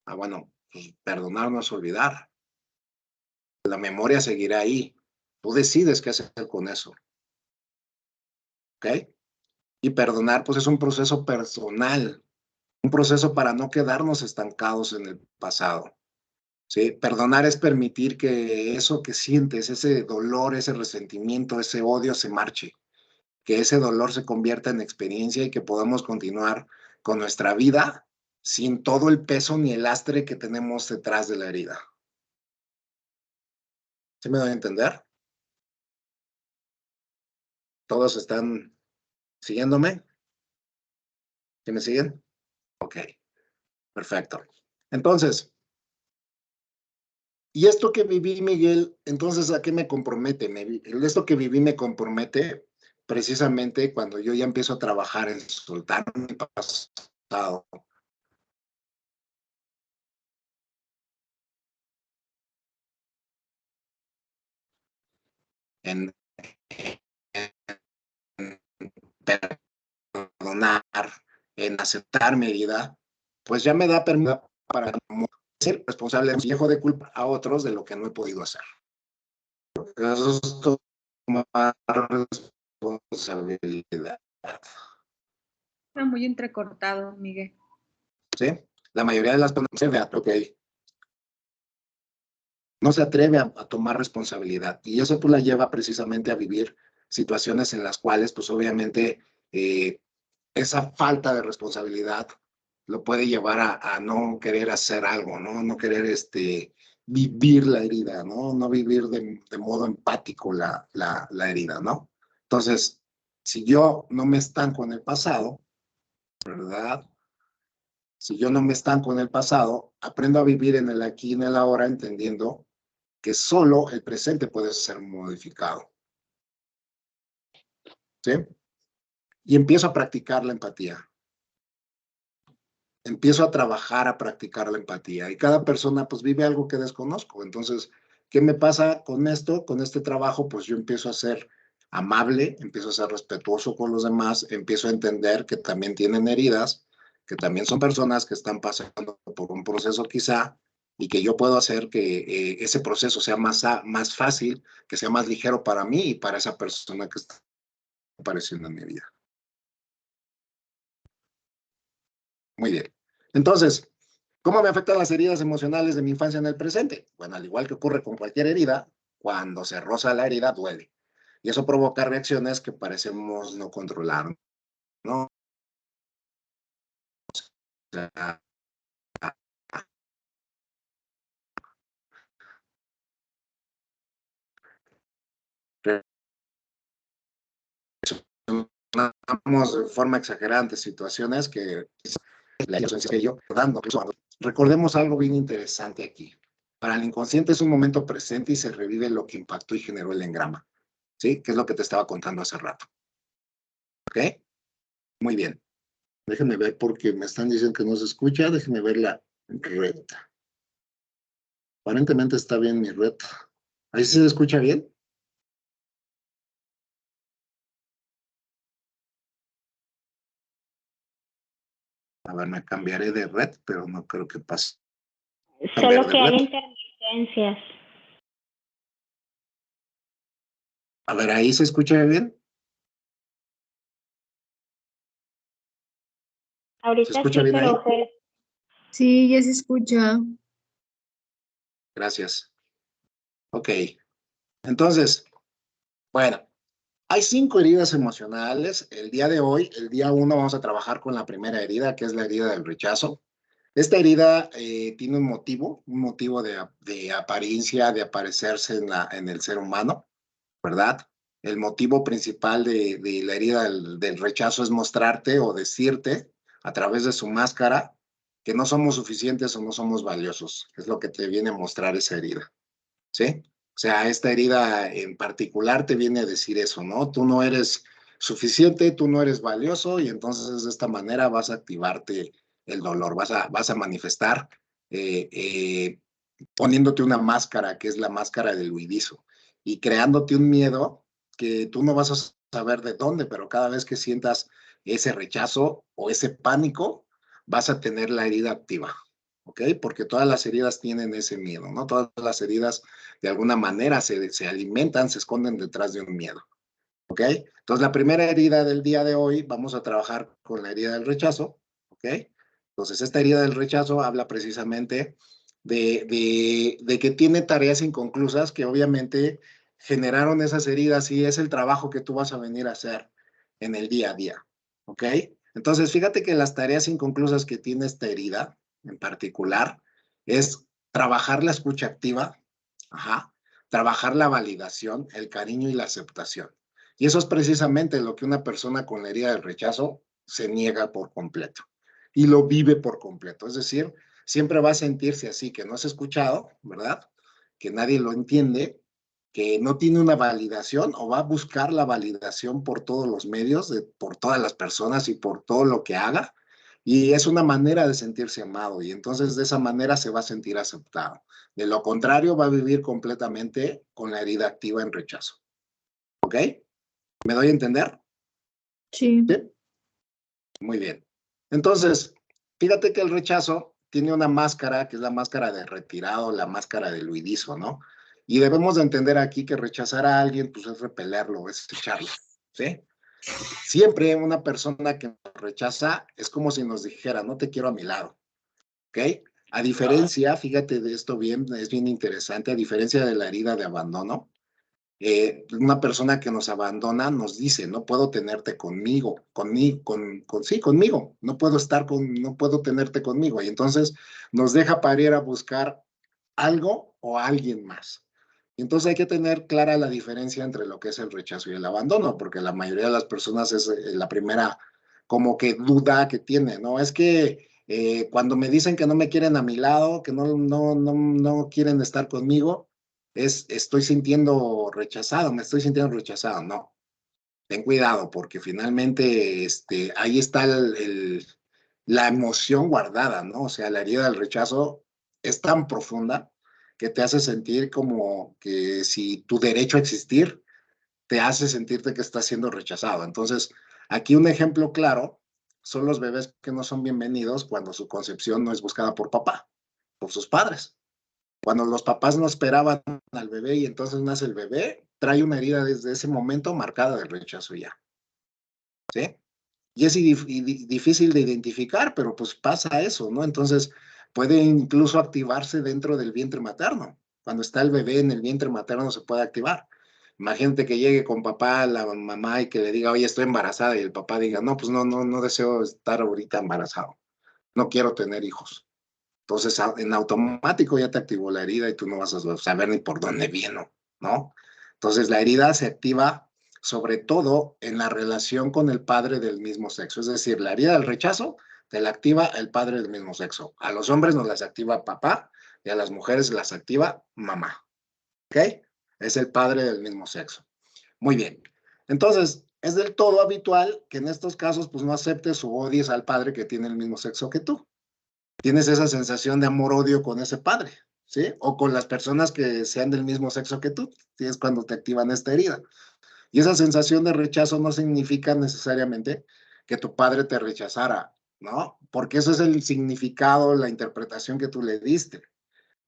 Speaker 1: Ah, bueno, pues perdonar no es olvidar. La memoria seguirá ahí. Tú decides qué hacer con eso, ¿ok? Y perdonar, pues es un proceso personal, un proceso para no quedarnos estancados en el pasado. ¿Sí? Perdonar es permitir que eso que sientes, ese dolor, ese resentimiento, ese odio se marche, que ese dolor se convierta en experiencia y que podamos continuar con nuestra vida sin todo el peso ni el lastre que tenemos detrás de la herida. ¿Sí me doy a entender? ¿Todos están siguiéndome? ¿Sí me siguen? Ok, perfecto. Entonces, ¿y esto que viví, Miguel, entonces a qué me compromete? Esto que viví me compromete precisamente cuando yo ya empiezo a trabajar en soltar mi pasado. En, en perdonar, en aceptar mi herida, pues ya me da permiso para ser responsable y dejo de culpa a otros de lo que no he podido hacer. Eso es tomar responsabilidad.
Speaker 3: Está muy entrecortado, Miguel.
Speaker 1: ¿Sí? La mayoría de las personas, ok, no se atreve a tomar responsabilidad y eso pues la lleva precisamente a vivir situaciones en las cuales pues obviamente esa falta de responsabilidad lo puede llevar a no querer hacer algo, ¿no? No querer vivir la herida, ¿no? No vivir de modo empático la herida, ¿no? Entonces, si yo no me estanco en el pasado, ¿verdad? Si yo no me estanco en el pasado, aprendo a vivir en el aquí y en el ahora, entendiendo que solo el presente puede ser modificado. ¿Sí? Y empiezo a practicar la empatía. Empiezo a trabajar, a practicar la empatía. Y cada persona pues vive algo que desconozco. Entonces, ¿qué me pasa con esto? Con este trabajo, pues yo empiezo a ser amable, empiezo a ser respetuoso con los demás, empiezo a entender que también tienen heridas, que también son personas que están pasando por un proceso quizá, y que yo puedo hacer que ese proceso sea más fácil, que sea más ligero para mí y para esa persona que está apareciendo en mi vida. Muy bien. Entonces, ¿cómo me afectan las heridas emocionales de mi infancia en el presente? Bueno, al igual que ocurre con cualquier herida, cuando se roza la herida duele. Y eso provoca reacciones que parecemos no controlar, ¿no? O sea, reaccionamos de forma exagerada ante situaciones que recordemos algo bien interesante aquí. Para el inconsciente es un momento presente y se revive lo que impactó y generó el engrama, ¿sí? Que es lo que te estaba contando hace rato. ¿Ok? Muy bien. Déjenme ver porque me están diciendo que no se escucha. Déjenme ver la red. Aparentemente está bien mi red. ¿Ahí sí se escucha bien? A ver, me cambiaré de red, pero no creo que pase.
Speaker 4: Solo que hay intermitencias.
Speaker 1: A ver, ¿ahí se escucha bien?
Speaker 4: Ahorita
Speaker 1: ¿Se escucha
Speaker 4: sí,
Speaker 1: bien ahí?
Speaker 4: pero
Speaker 3: Sí, ya se escucha.
Speaker 1: Gracias. Ok. Entonces, bueno, hay 5 heridas emocionales. El día de hoy, el día 1, vamos a trabajar con la primera herida, que es la herida del rechazo. Esta herida tiene un motivo de apariencia, de aparecerse en el ser humano, ¿verdad? El motivo principal de la herida del rechazo es mostrarte o decirte a través de su máscara que no somos suficientes o no somos valiosos. Es lo que te viene a mostrar esa herida, ¿sí? O sea, esta herida en particular te viene a decir eso, ¿no? Tú no eres suficiente, tú no eres valioso y entonces de esta manera vas a activarte el dolor, vas a manifestar eh, eh, poniéndote una máscara, que es la máscara del huidizo, y creándote un miedo que tú no vas a saber de dónde, pero cada vez que sientas ese rechazo o ese pánico, vas a tener la herida activa, ¿ok? Porque todas las heridas tienen ese miedo, ¿no? Todas las heridas de alguna manera se alimentan, se esconden detrás de un miedo, ¿ok? Entonces, la primera herida del día de hoy, vamos a trabajar con la herida del rechazo, ¿ok? Entonces, esta herida del rechazo habla precisamente de que tiene tareas inconclusas que obviamente generaron esas heridas y es el trabajo que tú vas a venir a hacer en el día a día, ¿ok? Entonces, fíjate que las tareas inconclusas que tiene esta herida en particular es trabajar la escucha activa, ajá, trabajar la validación, el cariño y la aceptación. Y eso es precisamente lo que una persona con la herida del rechazo se niega por completo y lo vive por completo. Es decir, siempre va a sentirse así, que no es escuchado, ¿verdad? Que nadie lo entiende, que no tiene una validación o va a buscar la validación por todos los medios, por todas las personas y por todo lo que haga. Y es una manera de sentirse amado y entonces de esa manera se va a sentir aceptado. De lo contrario, va a vivir completamente con la herida activa en rechazo. ¿Ok? ¿Me doy a entender?
Speaker 3: Sí.
Speaker 1: ¿Sí? Muy bien. Entonces, fíjate que el rechazo tiene una máscara, que es la máscara de retirado, la máscara del huidizo, ¿no? Y debemos de entender aquí que rechazar a alguien, pues es repelerlo, es echarlo, ¿sí? Siempre una persona que nos rechaza es como si nos dijera, no te quiero a mi lado, ¿ok? A diferencia, fíjate de esto bien, es bien interesante, a diferencia de la herida de abandono, una persona que nos abandona nos dice, no puedo tenerte conmigo, sí, conmigo, no puedo tenerte conmigo. Y entonces nos deja para ir a buscar algo o alguien más. Y entonces hay que tener clara la diferencia entre lo que es el rechazo y el abandono, porque la mayoría de las personas es la primera como que duda que tiene, ¿no? Es que cuando me dicen que no me quieren a mi lado, que no quieren estar conmigo, estoy sintiendo rechazado, me estoy sintiendo rechazado. No, ten cuidado porque finalmente ahí está la emoción guardada, ¿no? O sea, la herida del rechazo es tan profunda que te hace sentir como que si tu derecho a existir te hace sentirte que estás siendo rechazado. Entonces, aquí un ejemplo claro son los bebés que no son bienvenidos cuando su concepción no es buscada por papá, por sus padres. Cuando los papás no esperaban al bebé y entonces nace el bebé, trae una herida desde ese momento marcada de rechazo ya, ¿sí? Y es difícil de identificar, pero pues pasa eso, ¿no? Entonces puede incluso activarse dentro del vientre materno. Cuando está el bebé en el vientre materno se puede activar. Imagínate que llegue con papá, la mamá y que le diga, oye, estoy embarazada y el papá diga, no, pues no deseo estar ahorita embarazado, no quiero tener hijos. Entonces, en automático ya te activó la herida y tú no vas a saber ni por dónde vino, ¿no? Entonces, la herida se activa sobre todo en la relación con el padre del mismo sexo. Es decir, la herida del rechazo te la activa el padre del mismo sexo. A los hombres nos las activa papá y a las mujeres las activa mamá, ¿ok? Es el padre del mismo sexo. Muy bien. Entonces, es del todo habitual que en estos casos, pues no aceptes o odies al padre que tiene el mismo sexo que tú. Tienes esa sensación de amor-odio con ese padre, ¿sí? O con las personas que sean del mismo sexo que tú, ¿sí? Es cuando te activan esta herida. Y esa sensación de rechazo no significa necesariamente que tu padre te rechazara, ¿no? Porque eso es el significado, la interpretación que tú le diste,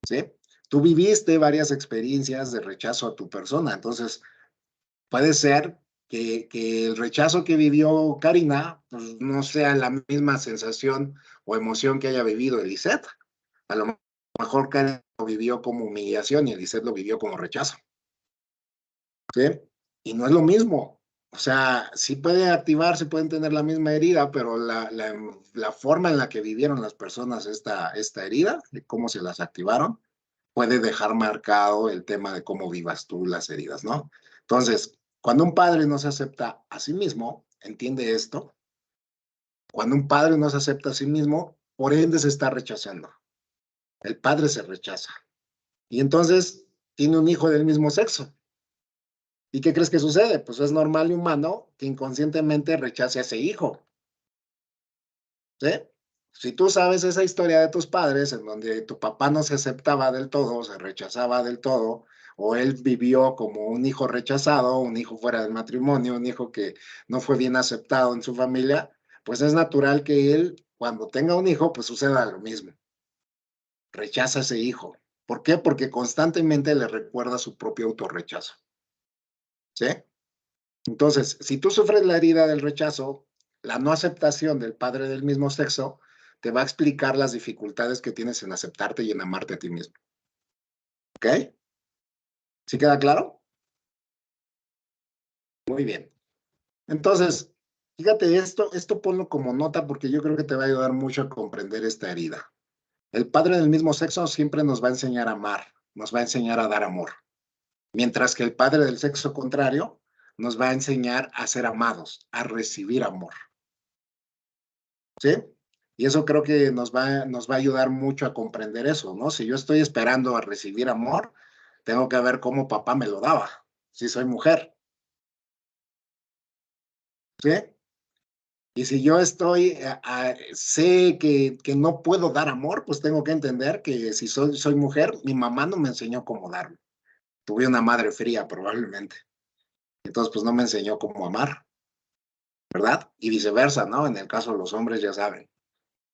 Speaker 1: ¿sí? Tú viviste varias experiencias de rechazo a tu persona, entonces puede ser que el rechazo que vivió Karina pues, no sea la misma sensación o emoción que haya vivido Elisette. A lo mejor Karina lo vivió como humillación y Lisette lo vivió como rechazo. ¿Sí? Y no es lo mismo. O sea, sí puede activarse, pueden tener la misma herida, pero la forma en la que vivieron las personas esta herida, de cómo se las activaron, puede dejar marcado el tema de cómo vivas tú las heridas, ¿no? Entonces, cuando un padre no se acepta a sí mismo, entiende esto, cuando un padre no se acepta a sí mismo, por ende se está rechazando. El padre se rechaza. Y entonces tiene un hijo del mismo sexo. ¿Y qué crees que sucede? Pues es normal y humano que inconscientemente rechace a ese hijo. ¿Sí? Si tú sabes esa historia de tus padres, en donde tu papá no se aceptaba del todo, se rechazaba del todo, o él vivió como un hijo rechazado, un hijo fuera del matrimonio, un hijo que no fue bien aceptado en su familia, pues es natural que él, cuando tenga un hijo, pues suceda lo mismo. Rechaza a ese hijo. ¿Por qué? Porque constantemente le recuerda su propio autorrechazo. ¿Sí? Entonces, si tú sufres la herida del rechazo, la no aceptación del padre del mismo sexo te va a explicar las dificultades que tienes en aceptarte y en amarte a ti mismo. ¿Ok? ¿Sí queda claro? Muy bien. Entonces, fíjate, esto ponlo como nota porque yo creo que te va a ayudar mucho a comprender esta herida. El padre del mismo sexo siempre nos va a enseñar a amar, nos va a enseñar a dar amor, mientras que el padre del sexo contrario nos va a enseñar a ser amados, a recibir amor. ¿Sí? Y eso creo que nos va a ayudar mucho a comprender eso, ¿no? Si yo estoy esperando a recibir amor, tengo que ver cómo papá me lo daba, si soy mujer, ¿sí? Y si yo sé que no puedo dar amor, pues tengo que entender que si soy mujer, mi mamá no me enseñó cómo darlo. Tuve una madre fría probablemente. Entonces, pues no me enseñó cómo amar, ¿verdad? Y viceversa, ¿no? En el caso de los hombres, ya saben.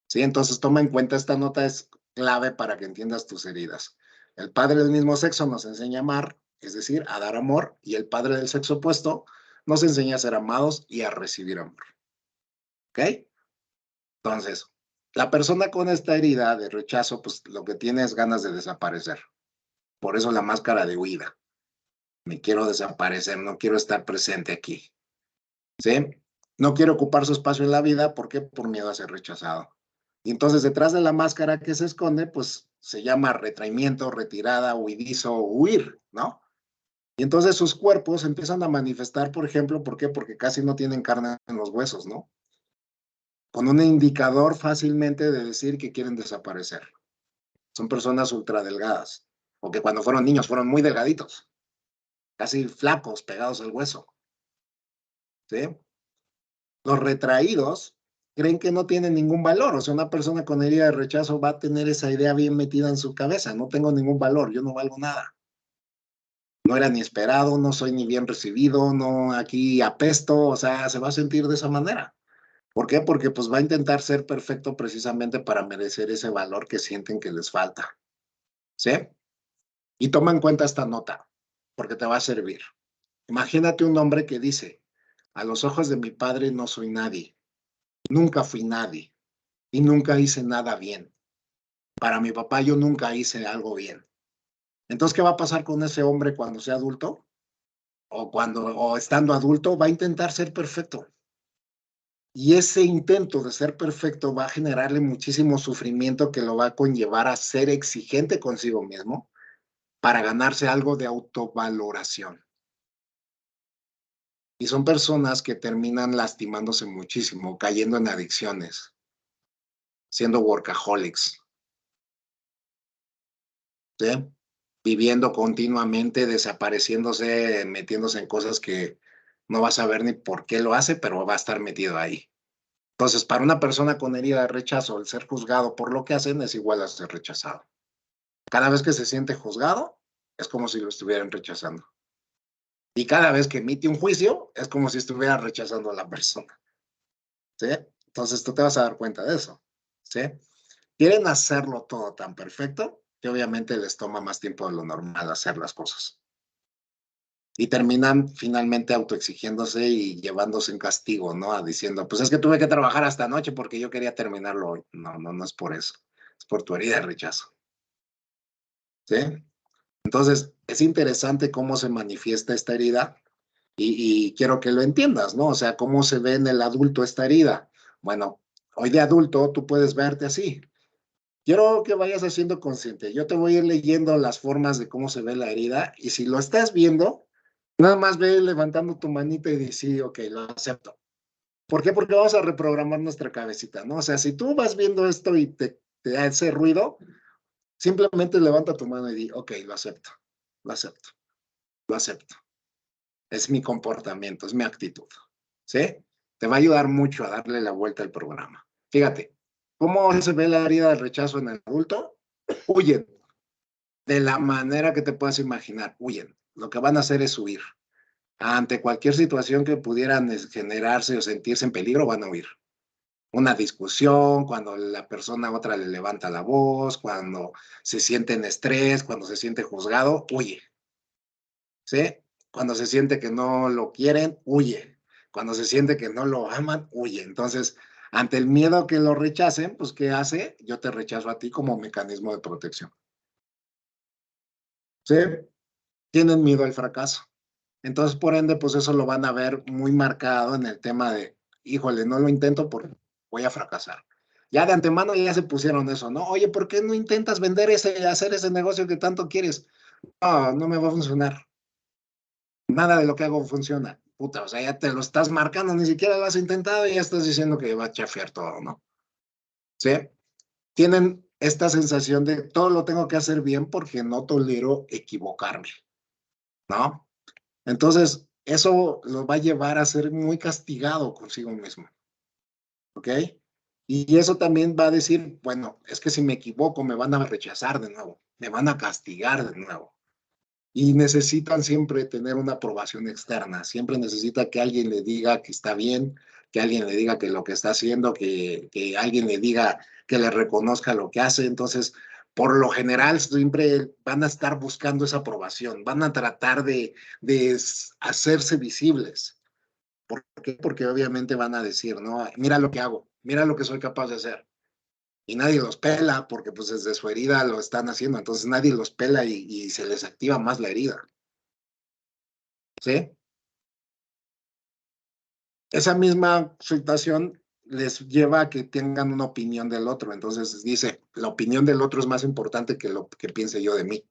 Speaker 1: Sí, entonces toma en cuenta, esta nota es clave para que entiendas tus heridas. El padre del mismo sexo nos enseña a amar, es decir, a dar amor, y el padre del sexo opuesto nos enseña a ser amados y a recibir amor. ¿Ok? Entonces, la persona con esta herida de rechazo, pues lo que tiene es ganas de desaparecer. Por eso la máscara de huida. Me quiero desaparecer, no quiero estar presente aquí. ¿Sí? No quiero ocupar su espacio en la vida, ¿por qué? Por miedo a ser rechazado. Y entonces detrás de la máscara que se esconde, pues se llama retraimiento, retirada, huidizo, huir, ¿no? Y entonces sus cuerpos empiezan a manifestar, por ejemplo, ¿por qué? Porque casi no tienen carne en los huesos, ¿no? Con un indicador fácilmente de decir que quieren desaparecer. Son personas ultradelgadas, o que cuando fueron niños fueron muy delgaditos, casi flacos, pegados al hueso, ¿sí? Los retraídos creen que no tienen ningún valor. O sea, una persona con herida de rechazo va a tener esa idea bien metida en su cabeza. No tengo ningún valor, yo no valgo nada. No era ni esperado, no soy ni bien recibido, no aquí apesto, o sea, se va a sentir de esa manera. ¿Por qué? Porque pues va a intentar ser perfecto precisamente para merecer ese valor que sienten que les falta. ¿Sí? Y toma en cuenta esta nota, porque te va a servir. Imagínate un hombre que dice, a los ojos de mi padre no soy nadie, nunca fui nadie y nunca hice nada bien. Para mi papá yo nunca hice algo bien. Entonces, ¿qué va a pasar con ese hombre cuando sea adulto? O estando adulto, va a intentar ser perfecto. Y ese intento de ser perfecto va a generarle muchísimo sufrimiento que lo va a conllevar a ser exigente consigo mismo para ganarse algo de autovaloración. Y son personas que terminan lastimándose muchísimo, cayendo en adicciones, siendo workaholics, ¿sí? Viviendo continuamente, desapareciéndose, metiéndose en cosas que no vas a ver ni por qué lo hace, pero va a estar metido ahí. Entonces, para una persona con herida de rechazo, el ser juzgado por lo que hacen es igual a ser rechazado. Cada vez que se siente juzgado, es como si lo estuvieran rechazando. Y cada vez que emite un juicio, es como si estuviera rechazando a la persona. ¿Sí? Entonces, tú te vas a dar cuenta de eso. ¿Sí? Quieren hacerlo todo tan perfecto que obviamente les toma más tiempo de lo normal hacer las cosas. Y terminan finalmente autoexigiéndose y llevándose en castigo, ¿no? Diciendo, pues es que tuve que trabajar hasta anoche porque yo quería terminarlo hoy. No, no, no es por eso. Es por tu herida de rechazo. ¿sí? Entonces, es interesante cómo se manifiesta esta herida y quiero que lo entiendas, ¿no? O sea, cómo se ve en el adulto esta herida. Bueno, hoy de adulto tú puedes verte así. Quiero que vayas haciendo consciente. Yo te voy a ir leyendo las formas de cómo se ve la herida y si lo estás viendo, nada más ve levantando tu manita y dices, sí, ok, lo acepto. ¿Por qué? Porque vamos a reprogramar nuestra cabecita, ¿no? O sea, si tú vas viendo esto y te hace ruido, simplemente levanta tu mano y di, ok, lo acepto, lo acepto, lo acepto. Es mi comportamiento, es mi actitud, ¿sí? Te va a ayudar mucho a darle la vuelta al programa. Fíjate, ¿cómo se ve la herida del rechazo en el adulto? Huyen, de la manera que te puedas imaginar, huyen. Lo que van a hacer es huir. Ante cualquier situación que pudieran generarse o sentirse en peligro, van a huir. Una discusión, cuando la persona a otra le levanta la voz, cuando se siente en estrés, cuando se siente juzgado, huye. ¿Sí? Cuando se siente que no lo quieren, huye. Cuando se siente que no lo aman, huye. Entonces, ante el miedo que lo rechacen, pues, ¿qué hace? Yo te rechazo a ti como mecanismo de protección. ¿Sí? Tienen miedo al fracaso. Entonces, por ende, pues eso lo van a ver muy marcado en el tema de, híjole, no lo intento porque voy a fracasar. Ya de antemano ya se pusieron eso, ¿no? Oye, ¿por qué no intentas vender hacer ese negocio que tanto quieres? No, no me va a funcionar. Nada de lo que hago funciona. Puta, o sea, ya te lo estás marcando, ni siquiera lo has intentado y ya estás diciendo que va a chafear todo, ¿no? ¿Sí? Tienen esta sensación de todo lo tengo que hacer bien porque no tolero equivocarme, ¿no? Entonces, eso lo va a llevar a ser muy castigado consigo mismo, ¿ok? Y eso también va a decir, bueno, es que si me equivoco me van a rechazar de nuevo, me van a castigar de nuevo. Y necesitan siempre tener una aprobación externa, siempre necesita que alguien le diga que está bien, que alguien le diga que lo que está haciendo, que alguien le diga que le reconozca lo que hace. Entonces, por lo general, siempre van a estar buscando esa aprobación, van a tratar de hacerse visibles. ¿Por qué? Porque obviamente van a decir, no, mira lo que hago, mira lo que soy capaz de hacer. Y nadie los pela porque pues desde su herida lo están haciendo, entonces nadie los pela y se les activa más la herida. ¿Sí? Esa misma situación les lleva a que tengan una opinión del otro. Entonces dice, la opinión del otro es más importante que lo que piense yo de mí.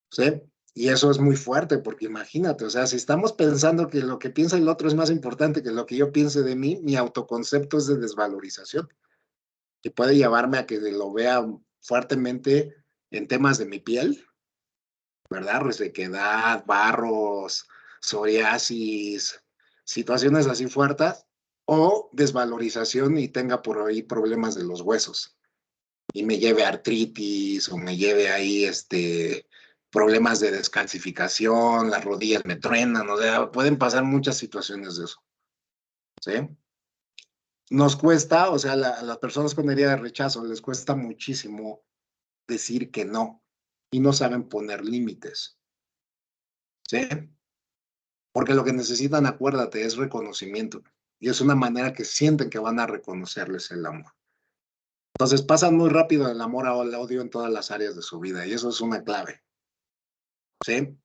Speaker 1: ¿Sí? Y eso es muy fuerte, porque imagínate, o sea, si estamos pensando que lo que piensa el otro es más importante que lo que yo piense de mí, mi autoconcepto es de desvalorización, que puede llevarme a que lo vea fuertemente en temas de mi piel, ¿verdad? Resequedad, barros, psoriasis, situaciones así fuertes, o desvalorización y tenga por ahí problemas de los huesos y me lleve a artritis o me lleve ahí problemas de descalcificación, las rodillas me truenan, o sea, pueden pasar muchas situaciones de eso, ¿sí? Nos cuesta, o sea, a las personas con herida de rechazo les cuesta muchísimo decir que no y no saben poner límites, ¿sí? Porque lo que necesitan, acuérdate, es reconocimiento. Y es una manera que sienten que van a reconocerles el amor. Entonces pasan muy rápido del amor al odio en todas las áreas de su vida. Y eso es una clave. ¿Sí?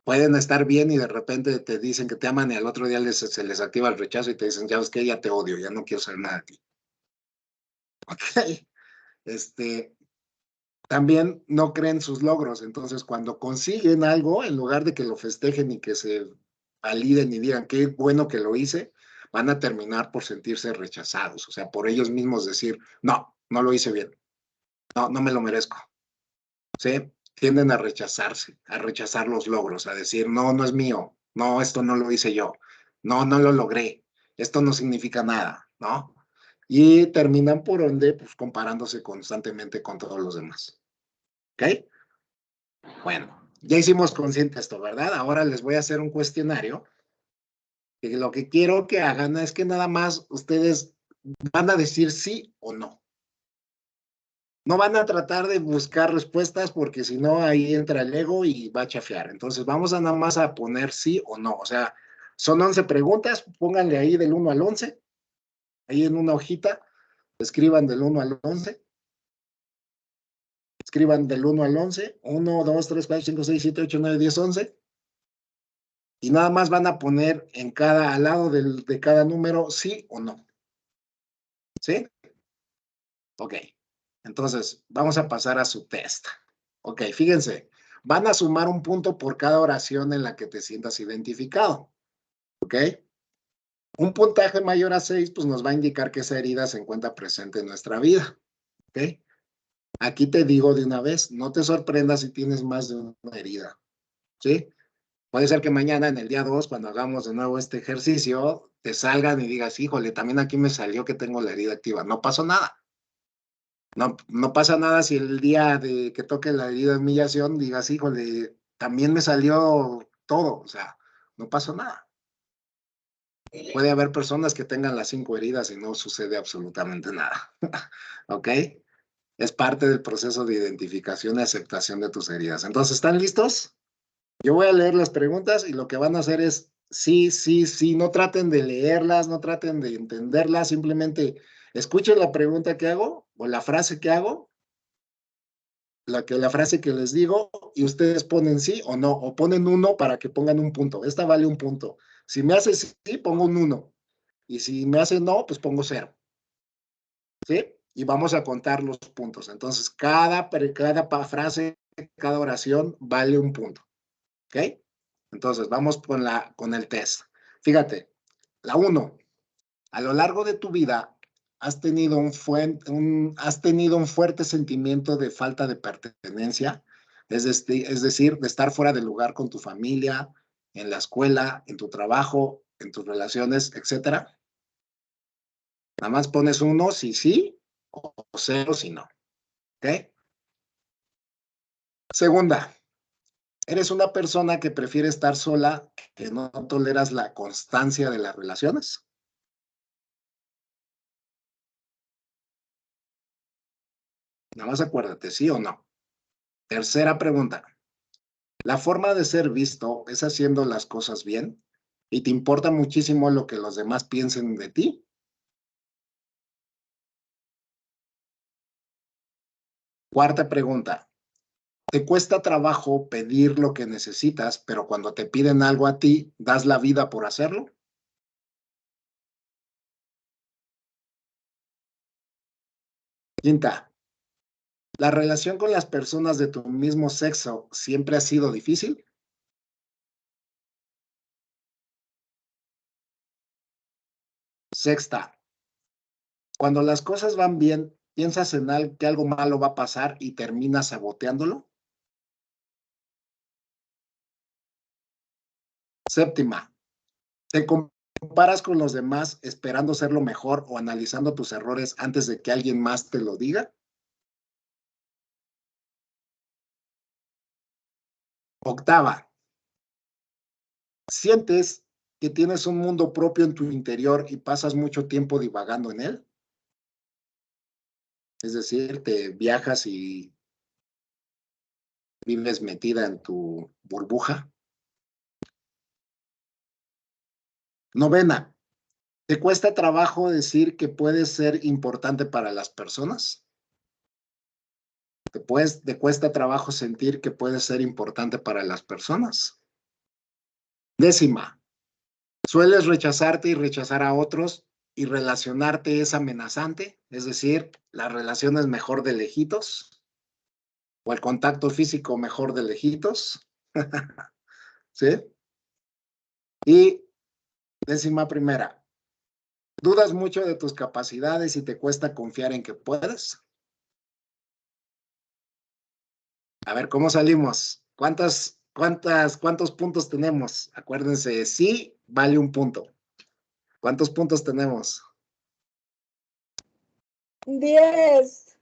Speaker 1: Pueden estar bien y de repente te dicen que te aman y al otro día se les activa el rechazo y te dicen, ya ves que ya te odio, ya no quiero saber nada de ti. ¿Ok? También no creen sus logros. Entonces, cuando consiguen algo, en lugar de que lo festejen y que se validen y digan qué bueno que lo hice, van a terminar por sentirse rechazados. O sea, por ellos mismos decir, no, no lo hice bien. No, no me lo merezco. ¿Sí? Tienden a rechazarse, a rechazar los logros, a decir, no, no es mío. No, esto no lo hice yo. No, no lo logré. Esto no significa nada, ¿no? Y terminan por donde, pues comparándose constantemente con todos los demás. ¿Ok? Bueno, ya hicimos consciente esto, ¿verdad? Ahora les voy a hacer un cuestionario. Y lo que quiero que hagan es que nada más ustedes van a decir sí o no. No van a tratar de buscar respuestas porque si no ahí entra el ego y va a chafear. Entonces vamos a nada más a poner sí o no. O sea, son 11 preguntas, pónganle ahí del 1 al 11, ahí en una hojita, escriban del 1 al 11. escriban del 1 al 11. 1, 2, 3, 4, 5, 6, 7, 8, 9, 10, 11. Y nada más van a poner al lado de cada número sí o no. ¿Sí? Ok. Entonces, vamos a pasar a su test. Ok, fíjense. Van a sumar un punto por cada oración en la que te sientas identificado. ¿Ok? Un puntaje mayor a 6, pues nos va a indicar que esa herida se encuentra presente en nuestra vida. ¿Ok? Aquí te digo de una vez, no te sorprendas si tienes más de una herida. ¿Sí? Puede ser que mañana, en el día 2, cuando hagamos de nuevo este ejercicio, te salgan y digas, híjole, también aquí me salió que tengo la herida activa. No pasó nada. No pasa nada si el día de que toque la herida de humillación digas, híjole, también me salió todo. O sea, no pasó nada. Puede haber personas que tengan las 5 heridas y no sucede absolutamente nada. ¿Ok? Es parte del proceso de identificación y aceptación de tus heridas. Entonces, ¿están listos? Yo voy a leer las preguntas y lo que van a hacer es sí, sí, sí. No traten de leerlas, no traten de entenderlas, simplemente escuchen la pregunta que hago o la frase que hago, la frase que les digo, y ustedes ponen sí o no, o ponen 1 para que pongan un punto. Esta vale un punto. Si me hace sí, pongo un 1. Y si me hace no, pues pongo 0. ¿Sí? Y vamos a contar los puntos. Entonces, cada frase, cada oración vale un punto. ¿Ok? Entonces, vamos con el test. Fíjate, la 1. A lo largo de tu vida, has tenido un fuerte sentimiento de falta de pertenencia, es decir, de estar fuera del lugar con tu familia, en la escuela, en tu trabajo, en tus relaciones, etcétera. Nada más pones 1 si sí o 0 si no. ¿Ok? Segunda, ¿eres una persona que prefiere estar sola, que no toleras la constancia de las relaciones? Nada más acuérdate, ¿sí o no? Tercera pregunta. ¿La forma de ser visto es haciendo las cosas bien? ¿Y te importa muchísimo lo que los demás piensen de ti? Cuarta pregunta. ¿Te cuesta trabajo pedir lo que necesitas, pero cuando te piden algo a ti, das la vida por hacerlo? Quinta. ¿La relación con las personas de tu mismo sexo siempre ha sido difícil? Sexta. Cuando las cosas van bien, ¿piensas en que algo malo va a pasar y terminas saboteándolo? Séptima. ¿Te comparas con los demás esperando ser lo mejor o analizando tus errores antes de que alguien más te lo diga? Octava. ¿Sientes que tienes un mundo propio en tu interior y pasas mucho tiempo divagando en él? Es decir, te viajas y vives metida en tu burbuja. Novena. ¿Te cuesta trabajo decir que puedes ser importante para las personas? ¿Te cuesta trabajo sentir que puedes ser importante para las personas? Décima. ¿Sueles rechazarte y rechazar a otros y relacionarte es amenazante? Es decir, ¿la relación es mejor de lejitos? ¿O el contacto físico mejor de lejitos? ¿Sí? Y décima primera. ¿Dudas mucho de tus capacidades y te cuesta confiar en que puedes? A ver, ¿cómo salimos? ¿Cuántos puntos tenemos? Acuérdense, sí vale un punto. ¿Cuántos puntos tenemos?
Speaker 5: 10.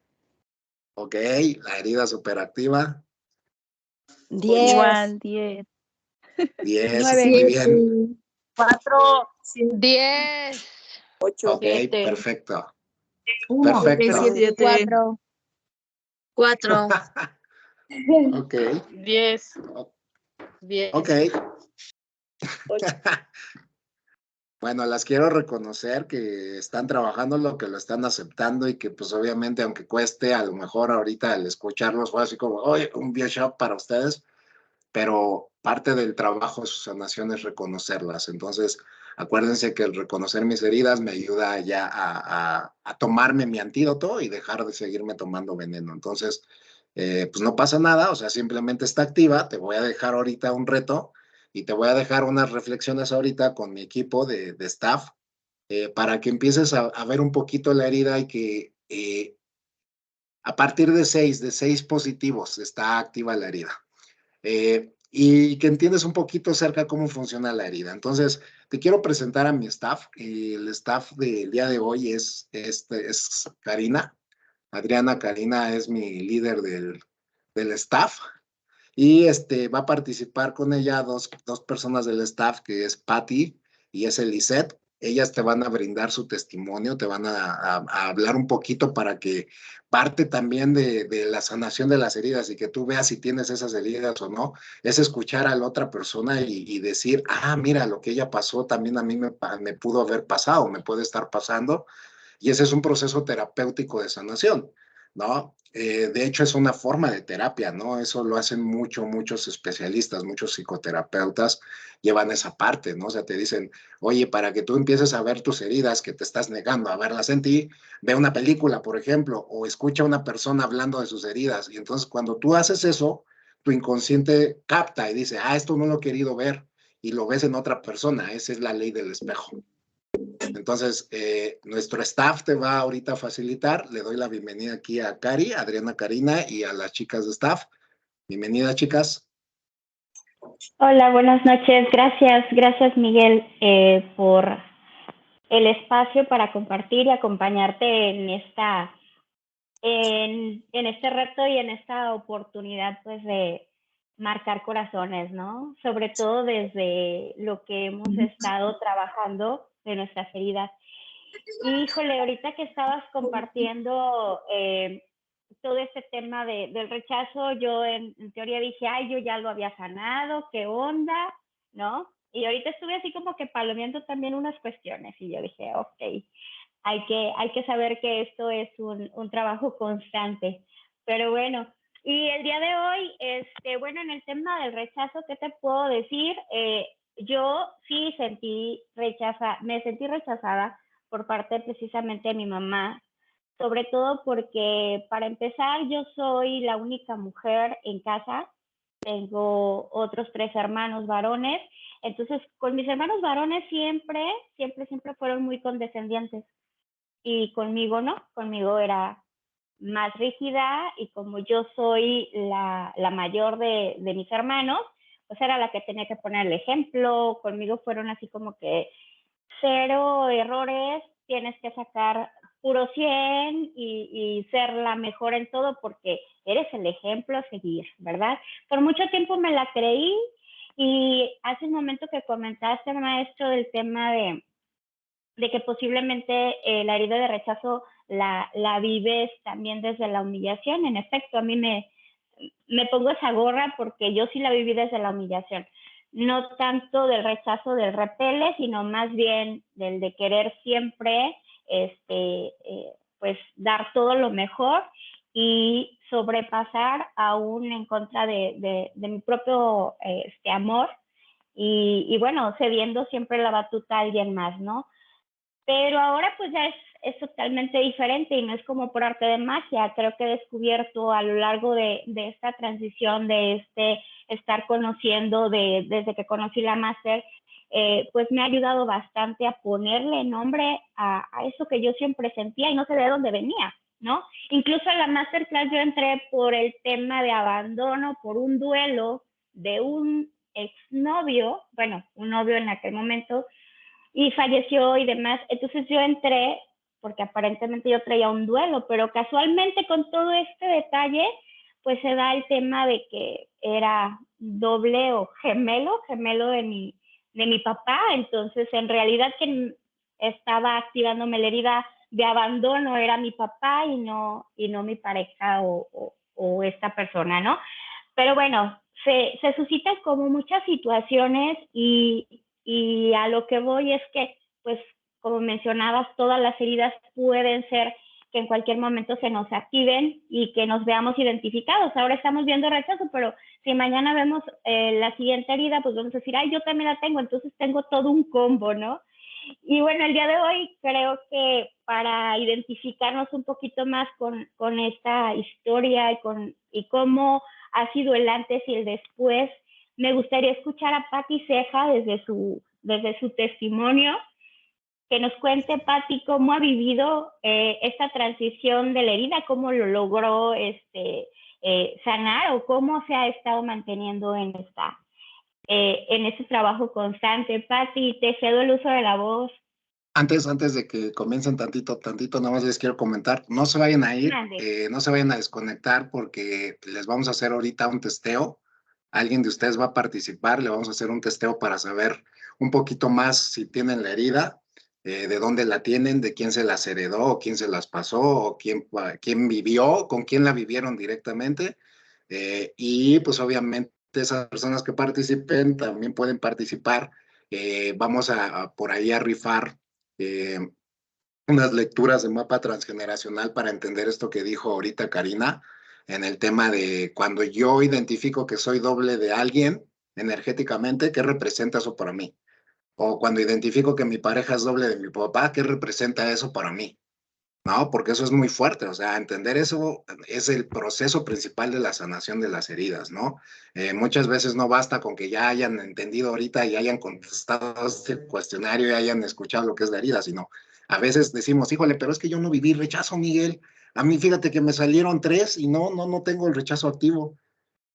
Speaker 1: Ok, la herida superactiva.
Speaker 4: 10.
Speaker 6: Igual, 10.
Speaker 1: 10,
Speaker 3: 9.
Speaker 1: muy bien.
Speaker 5: 4.
Speaker 6: 10.
Speaker 5: 8.
Speaker 1: Ok,
Speaker 6: 7.
Speaker 1: perfecto.
Speaker 3: 1.
Speaker 1: Perfecto.
Speaker 6: 7.
Speaker 4: 4.
Speaker 1: Ok,
Speaker 6: 10. 10.
Speaker 1: ok.
Speaker 5: 8.
Speaker 1: Bueno, las quiero reconocer que están trabajando lo que lo están aceptando y que pues obviamente aunque cueste, a lo mejor ahorita al escucharlos fue así como, oye, un BioShock para ustedes, pero parte del trabajo de su sanación es reconocerlas. Entonces, acuérdense que el reconocer mis heridas me ayuda ya a tomarme mi antídoto y dejar de seguirme tomando veneno. Entonces, pues no pasa nada, o sea, simplemente está activa. Te voy a dejar ahorita un reto y te voy a dejar unas reflexiones ahorita con mi equipo de staff para que empieces a ver un poquito la herida y que a partir de seis positivos está activa la herida. Y que entiendes un poquito acerca cómo funciona la herida. Entonces, te quiero presentar a mi staff. El staff del día de hoy es Karina. Adriana Karina es mi líder del staff. Y va a participar con ella dos personas del staff, que es Patty y es Elisette. Ellas te van a brindar su testimonio, te van a hablar un poquito para que parte también de la sanación de las heridas y que tú veas si tienes esas heridas o no, es escuchar a la otra persona y decir, ah, mira, lo que ella pasó también a mí me pudo haber pasado, me puede estar pasando. Y ese es un proceso terapéutico de sanación, ¿no? De hecho, es una forma de terapia, ¿no? Eso lo hacen muchos especialistas, muchos psicoterapeutas llevan esa parte, ¿no? O sea, te dicen, oye, para que tú empieces a ver tus heridas, que te estás negando a verlas en ti, ve una película, por ejemplo, o escucha a una persona hablando de sus heridas. Y entonces, cuando tú haces eso, tu inconsciente capta y dice, ah, esto no lo he querido ver, y lo ves en otra persona. Esa es la ley del espejo. Entonces, nuestro staff te va ahorita a facilitar. Le doy la bienvenida aquí a Cari, Adriana Karina y a las chicas de staff. Bienvenida, chicas.
Speaker 7: Hola, buenas noches. Gracias Miguel por el espacio para compartir y acompañarte en este reto y en esta oportunidad pues de marcar corazones, ¿no? Sobre todo desde lo que hemos estado trabajando de nuestras heridas. Híjole, ahorita que estabas compartiendo todo este tema del rechazo, yo en teoría dije, ay, yo ya lo había sanado, ¿qué onda? ¿No? Y ahorita estuve así como que palomeando también unas cuestiones y yo dije, ok, hay que saber que esto es un trabajo constante. Pero bueno, y el día de hoy, bueno, en el tema del rechazo, ¿qué te puedo decir? Yo sí me sentí rechazada por parte precisamente de mi mamá, sobre todo porque para empezar yo soy la única mujer en casa, tengo otros 3 hermanos varones, entonces con mis hermanos varones siempre fueron muy condescendientes y conmigo no, conmigo era más rígida y como yo soy la mayor de mis hermanos, pues era la que tenía que poner el ejemplo, conmigo fueron así como que 0 errores, tienes que sacar puro 100 y ser la mejor en todo porque eres el ejemplo a seguir, ¿verdad? Por mucho tiempo me la creí y hace un momento que comentaste, maestro, del tema de que posiblemente la herida de rechazo la vives también desde la humillación. En efecto, a mí me pongo esa gorra porque yo sí la viví desde la humillación. No tanto del rechazo del repele, sino más bien del de querer siempre pues dar todo lo mejor y sobrepasar aún en contra de mi propio amor y bueno, cediendo siempre la batuta a alguien más, ¿no? Pero ahora pues ya es totalmente diferente y no es como por arte de magia. Creo que he descubierto a lo largo de esta transición, de estar conociendo, desde que conocí la máster, pues me ha ayudado bastante a ponerle nombre a eso que yo siempre sentía y no sé de dónde venía, ¿no? Incluso en la masterclass yo entré por el tema de abandono, por un duelo de un exnovio, bueno, un novio en aquel momento, y falleció y demás. Entonces yo entré porque aparentemente yo traía un duelo, pero casualmente con todo este detalle, pues se da el tema de que era doble o gemelo de mi papá. Entonces, en realidad quien estaba activándome la herida de abandono era mi papá y no mi pareja o esta persona, ¿no? Pero bueno, se suscitan como muchas situaciones y a lo que voy es que pues como mencionabas, todas las heridas pueden ser que en cualquier momento se nos activen y que nos veamos identificados. Ahora estamos viendo rechazo, pero si mañana vemos la siguiente herida, pues vamos a decir, ay, yo también la tengo, entonces tengo todo un combo, ¿no? Y bueno, el día de hoy creo que para identificarnos un poquito más con esta historia y cómo ha sido el antes y el después, me gustaría escuchar a Pati Ceja desde su testimonio, que nos cuente, Pati, cómo ha vivido esta transición de la herida, cómo lo logró sanar o cómo se ha estado manteniendo en ese trabajo constante. Pati, te cedo el uso de la voz.
Speaker 1: Antes de que comiencen tantito, nada más les quiero comentar, no se vayan a ir, no se vayan a desconectar porque les vamos a hacer ahorita un testeo. Alguien de ustedes va a participar, le vamos a hacer un testeo para saber un poquito más si tienen la herida, de dónde la tienen, de quién se las heredó, o quién se las pasó, o quién vivió, con quién la vivieron directamente. Y pues obviamente esas personas que participen también pueden participar. Vamos por ahí a rifar unas lecturas de mapa transgeneracional para entender esto que dijo ahorita Karina, en el tema de cuando yo identifico que soy doble de alguien energéticamente, ¿qué representa eso para mí? O cuando identifico que mi pareja es doble de mi papá, ¿qué representa eso para mí? No, porque eso es muy fuerte, o sea, entender eso es el proceso principal de la sanación de las heridas, ¿no? Muchas veces no basta con que ya hayan entendido ahorita y hayan contestado este cuestionario y hayan escuchado lo que es la herida, sino a veces decimos, híjole, pero es que yo no viví rechazo, Miguel. A mí fíjate que me salieron 3 y no tengo el rechazo activo.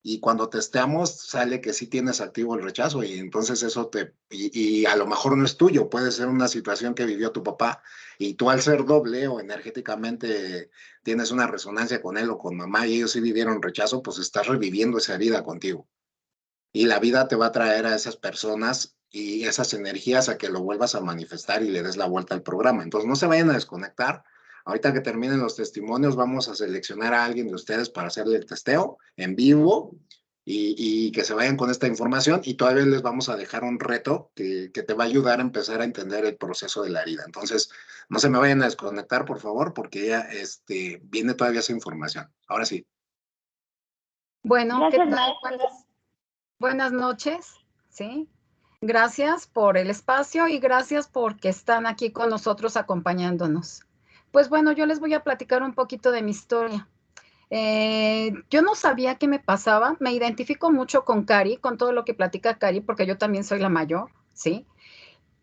Speaker 1: Y cuando testeamos sale que sí tienes activo el rechazo y entonces eso y a lo mejor no es tuyo, puede ser una situación que vivió tu papá y tú al ser doble o energéticamente tienes una resonancia con él o con mamá y ellos sí vivieron rechazo, pues estás reviviendo esa herida contigo. Y la vida te va a traer a esas personas y esas energías a que lo vuelvas a manifestar y le des la vuelta al programa. Entonces no se vayan a desconectar. Ahorita que terminen los testimonios, vamos a seleccionar a alguien de ustedes para hacerle el testeo en vivo y que se vayan con esta información y todavía les vamos a dejar un reto que te va a ayudar a empezar a entender el proceso de la herida. Entonces, no se me vayan a desconectar, por favor, porque ya viene todavía esa información. Ahora sí.
Speaker 3: Bueno, ¿qué
Speaker 7: Gracias,
Speaker 3: tal?
Speaker 7: maestra.
Speaker 3: Buenas noches, ¿sí? Gracias por el espacio y gracias porque están aquí con nosotros acompañándonos. Pues bueno, yo les voy a platicar un poquito de mi historia. Yo no sabía qué me pasaba, me identifico mucho con Cari, con todo lo que platica Cari, porque yo también soy la mayor, ¿sí?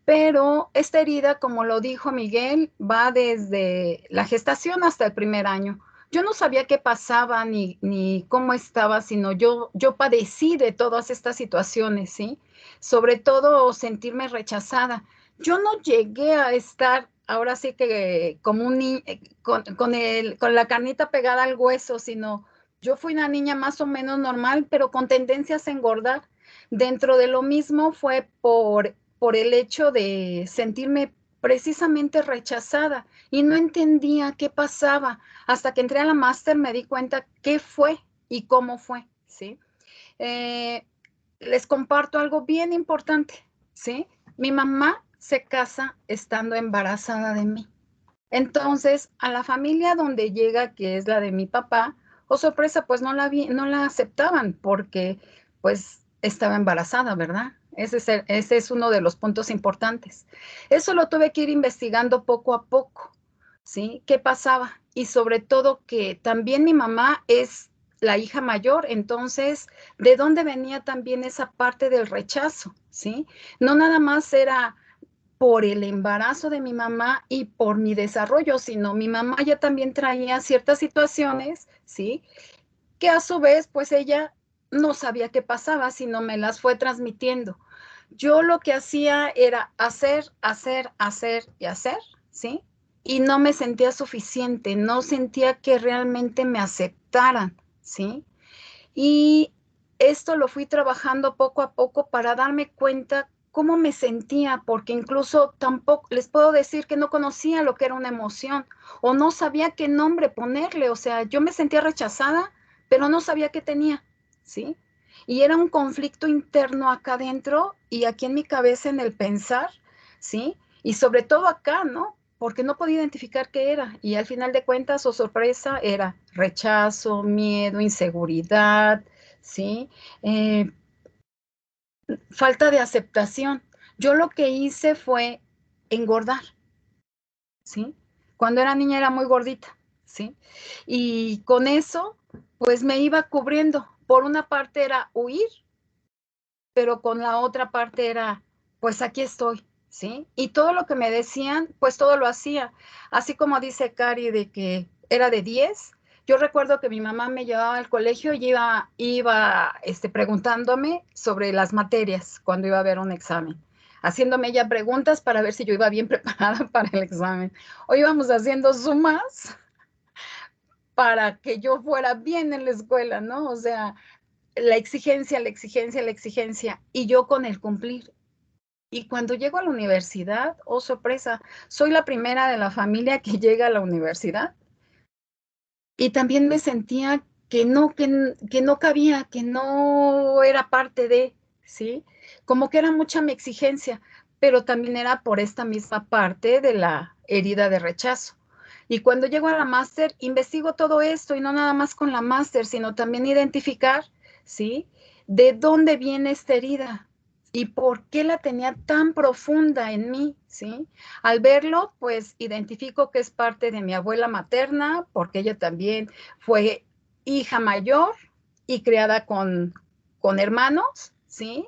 Speaker 3: Pero esta herida, como lo dijo Miguel, va desde la gestación hasta el primer año. Yo no sabía qué pasaba ni cómo estaba, sino yo padecí de todas estas situaciones, ¿sí? Sobre todo sentirme rechazada. Yo no llegué a estar, ahora sí que como un niño, con la carnita pegada al hueso, sino yo fui una niña más o menos normal, pero con tendencias a engordar. Dentro de lo mismo fue por el hecho de sentirme precisamente rechazada y no entendía qué pasaba. Hasta que entré a la máster me di cuenta qué fue y cómo fue, ¿sí? Les comparto algo bien importante, ¿sí? Mi mamá se casa estando embarazada de mí. Entonces, a la familia donde llega, que es la de mi papá, oh sorpresa, pues no la aceptaban porque pues estaba embarazada, ¿verdad? Ese es uno de los puntos importantes. Eso lo tuve que ir investigando poco a poco, ¿sí? ¿Qué pasaba? Y sobre todo que también mi mamá es la hija mayor, entonces, ¿de dónde venía también esa parte del rechazo? ¿Sí? No nada más era por el embarazo de mi mamá y por mi desarrollo, sino mi mamá ya también traía ciertas situaciones, ¿sí? Que a su vez, pues ella no sabía qué pasaba, sino me las fue transmitiendo. Yo lo que hacía era hacer y hacer, ¿sí? Y no me sentía suficiente, no sentía que realmente me aceptaran, ¿sí? Y esto lo fui trabajando poco a poco para darme cuenta cómo me sentía, porque incluso tampoco les puedo decir que no conocía lo que era una emoción o no sabía qué nombre ponerle, o sea, yo me sentía rechazada, pero no sabía qué tenía, ¿sí? Y era un conflicto interno acá adentro y aquí en mi cabeza en el pensar, ¿sí? Y sobre todo acá, ¿no? Porque no podía identificar qué era. Y al final de cuentas, o sorpresa, era rechazo, miedo, inseguridad, ¿sí? Falta de aceptación. Yo lo que hice fue engordar, ¿sí? Cuando era niña era muy gordita, ¿sí? Y con eso, pues me iba cubriendo. Por una parte era huir, pero con la otra parte era, pues aquí estoy, ¿sí? Y todo lo que me decían, pues todo lo hacía. Así como dice Cari de que era de 10, yo recuerdo que mi mamá me llevaba al colegio y iba preguntándome sobre las materias cuando iba a haber un examen, haciéndome ella preguntas para ver si yo iba bien preparada para el examen. O íbamos haciendo sumas para que yo fuera bien en la escuela, ¿no? O sea, la exigencia, la exigencia, la exigencia, y yo con el cumplir. Y cuando llego a la universidad, oh sorpresa, soy la primera de la familia que llega a la universidad. Y también me sentía que no cabía, que no era parte de, ¿sí? Como que era mucha mi exigencia, pero también era por esta misma parte de la herida de rechazo. Y cuando llego a la máster, investigo todo esto y no nada más con la máster, sino también identificar, ¿sí? De dónde viene esta herida y por qué la tenía tan profunda en mí, ¿sí? Al verlo, pues identifico que es parte de mi abuela materna, porque ella también fue hija mayor y criada con hermanos, ¿sí?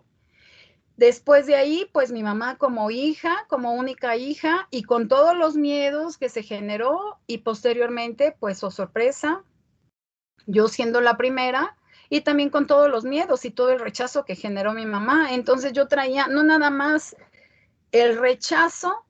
Speaker 3: Después de ahí, pues mi mamá como hija, como única hija, y con todos los miedos que se generó, y posteriormente, pues, oh sorpresa, yo siendo la primera, y también con todos los miedos y todo el rechazo que generó mi mamá. Entonces yo traía no nada más el rechazo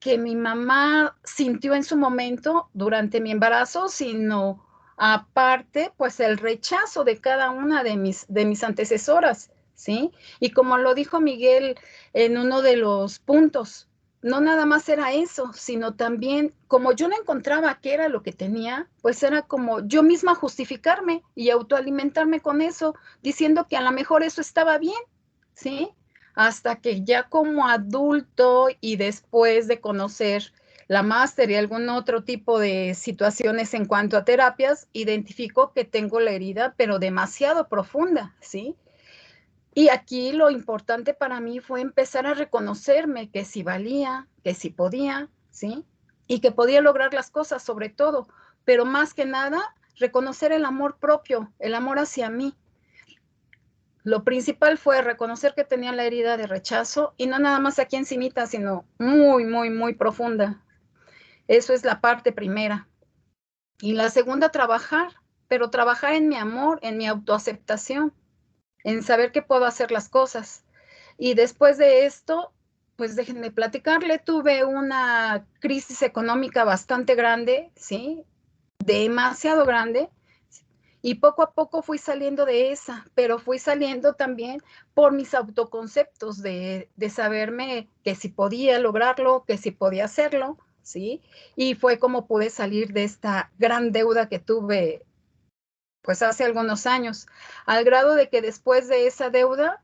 Speaker 3: que mi mamá sintió en su momento durante mi embarazo, sino aparte, pues el rechazo de cada una de mis antecesoras, ¿sí? Y como lo dijo Miguel en uno de los puntos, no nada más era eso, sino también, como yo no encontraba qué era lo que tenía, pues era como yo misma justificarme y autoalimentarme con eso, diciendo que a lo mejor eso estaba bien, ¿sí? Hasta que ya como adulto y después de conocer la máster y algún otro tipo de situaciones en cuanto a terapias, identifico que tengo la herida, pero demasiado profunda, ¿sí? Y aquí lo importante para mí fue empezar a reconocerme que sí valía, que sí podía, ¿sí? Y que podía lograr las cosas sobre todo, pero más que nada, reconocer el amor propio, el amor hacia mí. Lo principal fue reconocer que tenía la herida de rechazo y no nada más aquí encimita, sino muy, muy, muy profunda. Eso es la parte primera. Y la segunda, trabajar, pero trabajar en mi amor, en mi autoaceptación, en saber que puedo hacer las cosas. Y después de esto, pues déjenme platicarle, tuve una crisis económica bastante grande, ¿sí? Demasiado grande. Y poco a poco fui saliendo de esa, pero fui saliendo también por mis autoconceptos de saberme que si podía lograrlo, que si podía hacerlo, ¿sí? Y fue como pude salir de esta gran deuda que tuve, pues hace algunos años, al grado de que después de esa deuda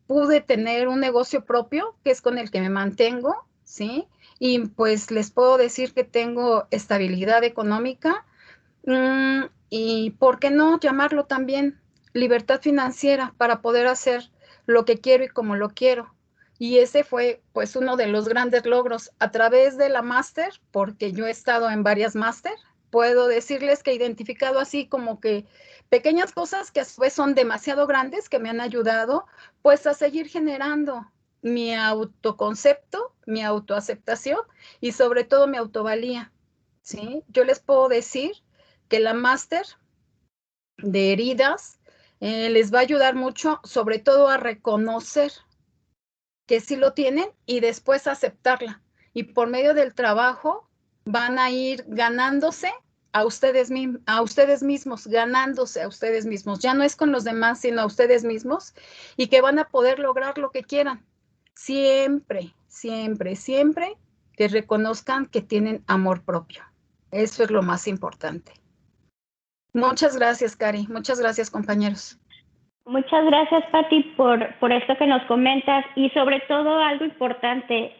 Speaker 3: pude tener un negocio propio, que es con el que me mantengo, ¿sí? Y pues les puedo decir que tengo estabilidad económica. Y por qué no llamarlo también libertad financiera para poder hacer lo que quiero y como lo quiero. Y ese fue pues uno de los grandes logros a través de la máster, porque yo he estado en varias máster. Puedo decirles que he identificado así como que pequeñas cosas que a su vez son demasiado grandes que me han ayudado pues a seguir generando mi autoconcepto, mi autoaceptación y sobre todo mi autovalía, ¿sí? Yo les puedo decir que la máster de heridas les va a ayudar mucho, sobre todo a reconocer que sí lo tienen y después aceptarla. Y por medio del trabajo van a ir ganándose a ustedes mismos, ganándose a ustedes mismos. Ya no es con los demás, sino a ustedes mismos y que van a poder lograr lo que quieran. Siempre, siempre, siempre que reconozcan que tienen amor propio. Eso es lo más importante. Muchas gracias, Cari. Muchas gracias, compañeros.
Speaker 7: Muchas gracias, Pati, por esto que nos comentas y sobre todo algo importante.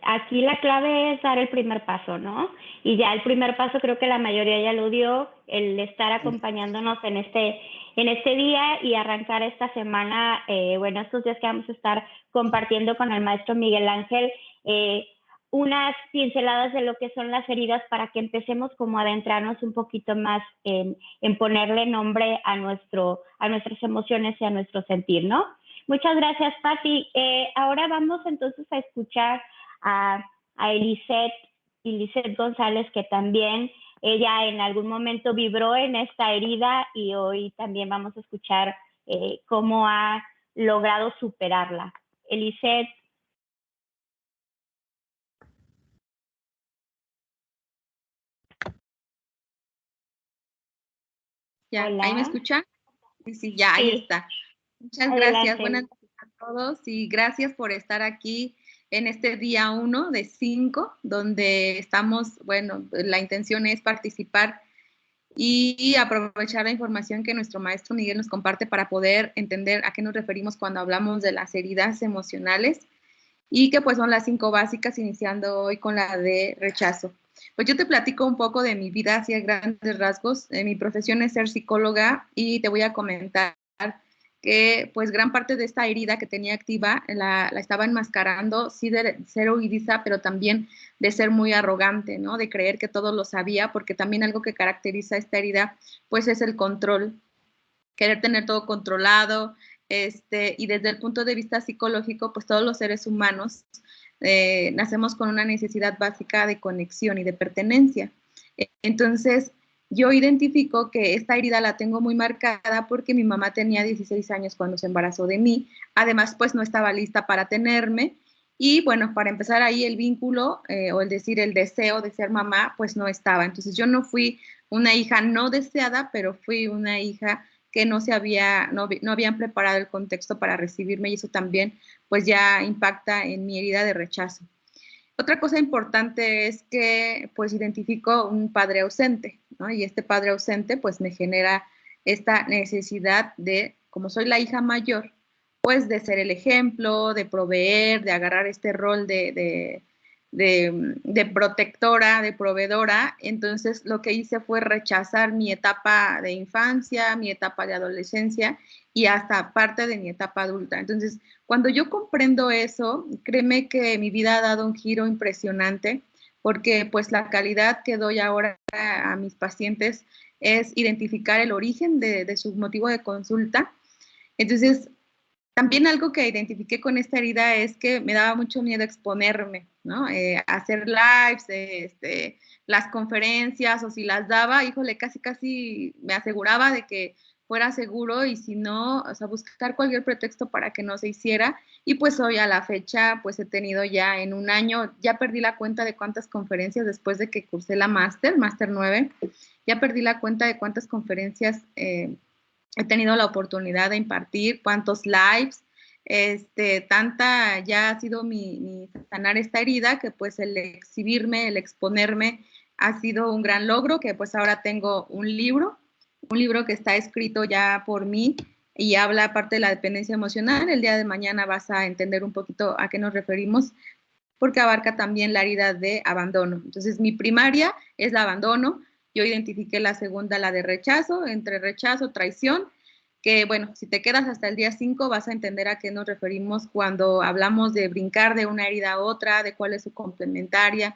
Speaker 7: Aquí la clave es dar el primer paso, ¿no? Y ya el primer paso creo que la mayoría ya lo dio, el estar acompañándonos en este día y arrancar esta semana, bueno, estos días que vamos a estar compartiendo con el maestro Miguel Ángel, unas pinceladas de lo que son las heridas para que empecemos como a adentrarnos un poquito más en ponerle nombre a nuestras emociones y a nuestro sentir, ¿no? Muchas gracias, Pati. Ahora vamos entonces a escuchar a Eliseth González, que también ella en algún momento vibró en esta herida y hoy también vamos a escuchar cómo ha logrado superarla. Eliseth.
Speaker 8: Ya,
Speaker 7: Hola.
Speaker 8: ¿ahí me escuchan? Sí, ya, ahí está. Muchas
Speaker 7: Adelante.
Speaker 8: gracias. Buenas noches a todos y gracias por estar aquí en este día 1 de 5, donde estamos, bueno, la intención es participar y aprovechar la información que nuestro maestro Miguel nos comparte para poder entender a qué nos referimos cuando hablamos de las heridas emocionales y que pues son las 5 básicas, iniciando hoy con la de rechazo. Pues yo te platico un poco de mi vida así a grandes rasgos. Mi profesión es ser psicóloga y te voy a comentar que pues gran parte de esta herida que tenía activa la estaba enmascarando, sí, de ser huidiza, pero también de ser muy arrogante, ¿no? De creer que todo lo sabía, porque también algo que caracteriza esta herida pues es el control, querer tener todo controlado, y desde el punto de vista psicológico, pues todos los seres humanos nacemos con una necesidad básica de conexión y de pertenencia. Entonces, yo identifico que esta herida la tengo muy marcada porque mi mamá tenía 16 años cuando se embarazó de mí. Además, pues no estaba lista para tenerme. Y bueno, para empezar ahí el vínculo o el decir el deseo de ser mamá, pues no estaba. Entonces yo no fui una hija no deseada, pero fui una hija que no habían preparado el contexto para recibirme y eso también pues ya impacta en mi herida de rechazo. Otra cosa importante es que pues identifico un padre ausente, ¿no? Y este padre ausente pues me genera esta necesidad de, como soy la hija mayor, pues de ser el ejemplo, de proveer, de agarrar este rol de protectora, de proveedora. Entonces lo que hice fue rechazar mi etapa de infancia, mi etapa de adolescencia y hasta parte de mi etapa adulta. Entonces, cuando yo comprendo eso, créeme que mi vida ha dado un giro impresionante, porque pues la calidad que doy ahora a mis pacientes es identificar el origen de su motivo de consulta. Entonces, también algo que identifiqué con esta herida es que me daba mucho miedo exponerme, ¿no? Hacer lives, las conferencias, o si las daba, híjole, casi me aseguraba de que fuera seguro y si no, o sea, buscar cualquier pretexto para que no se hiciera. Y pues hoy a la fecha, pues he tenido ya en un año, ya perdí la cuenta de cuántas conferencias después de que cursé la máster 9, ya perdí la cuenta de cuántas conferencias he tenido la oportunidad de impartir, cuántos lives, tanta ya ha sido mi sanar esta herida, que pues el exhibirme, el exponerme ha sido un gran logro, que pues ahora tengo un libro que está escrito ya por mí y habla aparte de la dependencia emocional. El día de mañana vas a entender un poquito a qué nos referimos, porque abarca también la herida de abandono. Entonces, mi primaria es el abandono. Yo identifiqué la segunda, la de rechazo, entre rechazo, traición, que bueno, si te quedas hasta el día 5 vas a entender a qué nos referimos cuando hablamos de brincar de una herida a otra, de cuál es su complementaria.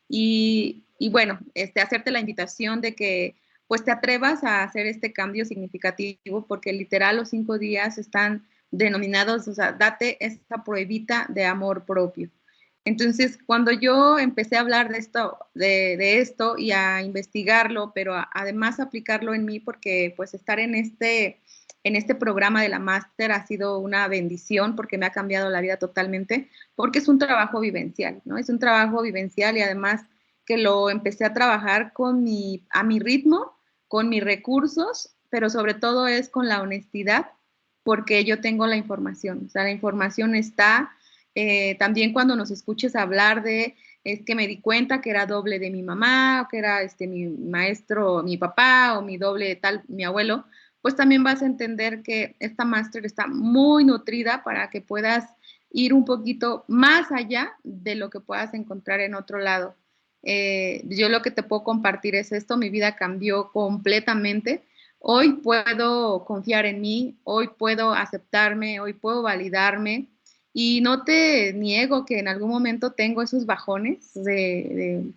Speaker 8: Y bueno, hacerte la invitación de que pues te atrevas a hacer este cambio significativo, porque literal los 5 días están denominados, o sea, date esta pruebita de amor propio. Entonces, cuando yo empecé a hablar de esto y a investigarlo, pero además aplicarlo en mí, porque pues estar en este programa de la máster ha sido una bendición, porque me ha cambiado la vida totalmente, porque es un trabajo vivencial, ¿no? Es un trabajo vivencial y además que lo empecé a trabajar a mi ritmo, con mis recursos, pero sobre todo es con la honestidad, porque yo tengo la información, o sea, la información está. También cuando nos escuches hablar es que me di cuenta que era doble de mi mamá, o que era mi maestro, mi papá, o mi doble tal, mi abuelo, pues también vas a entender que esta máster está muy nutrida para que puedas ir un poquito más allá de lo que puedas encontrar en otro lado. Yo lo que te puedo compartir es esto, mi vida cambió completamente. Hoy puedo confiar en mí, hoy puedo aceptarme, hoy puedo validarme y no te niego que en algún momento tengo esos bajones de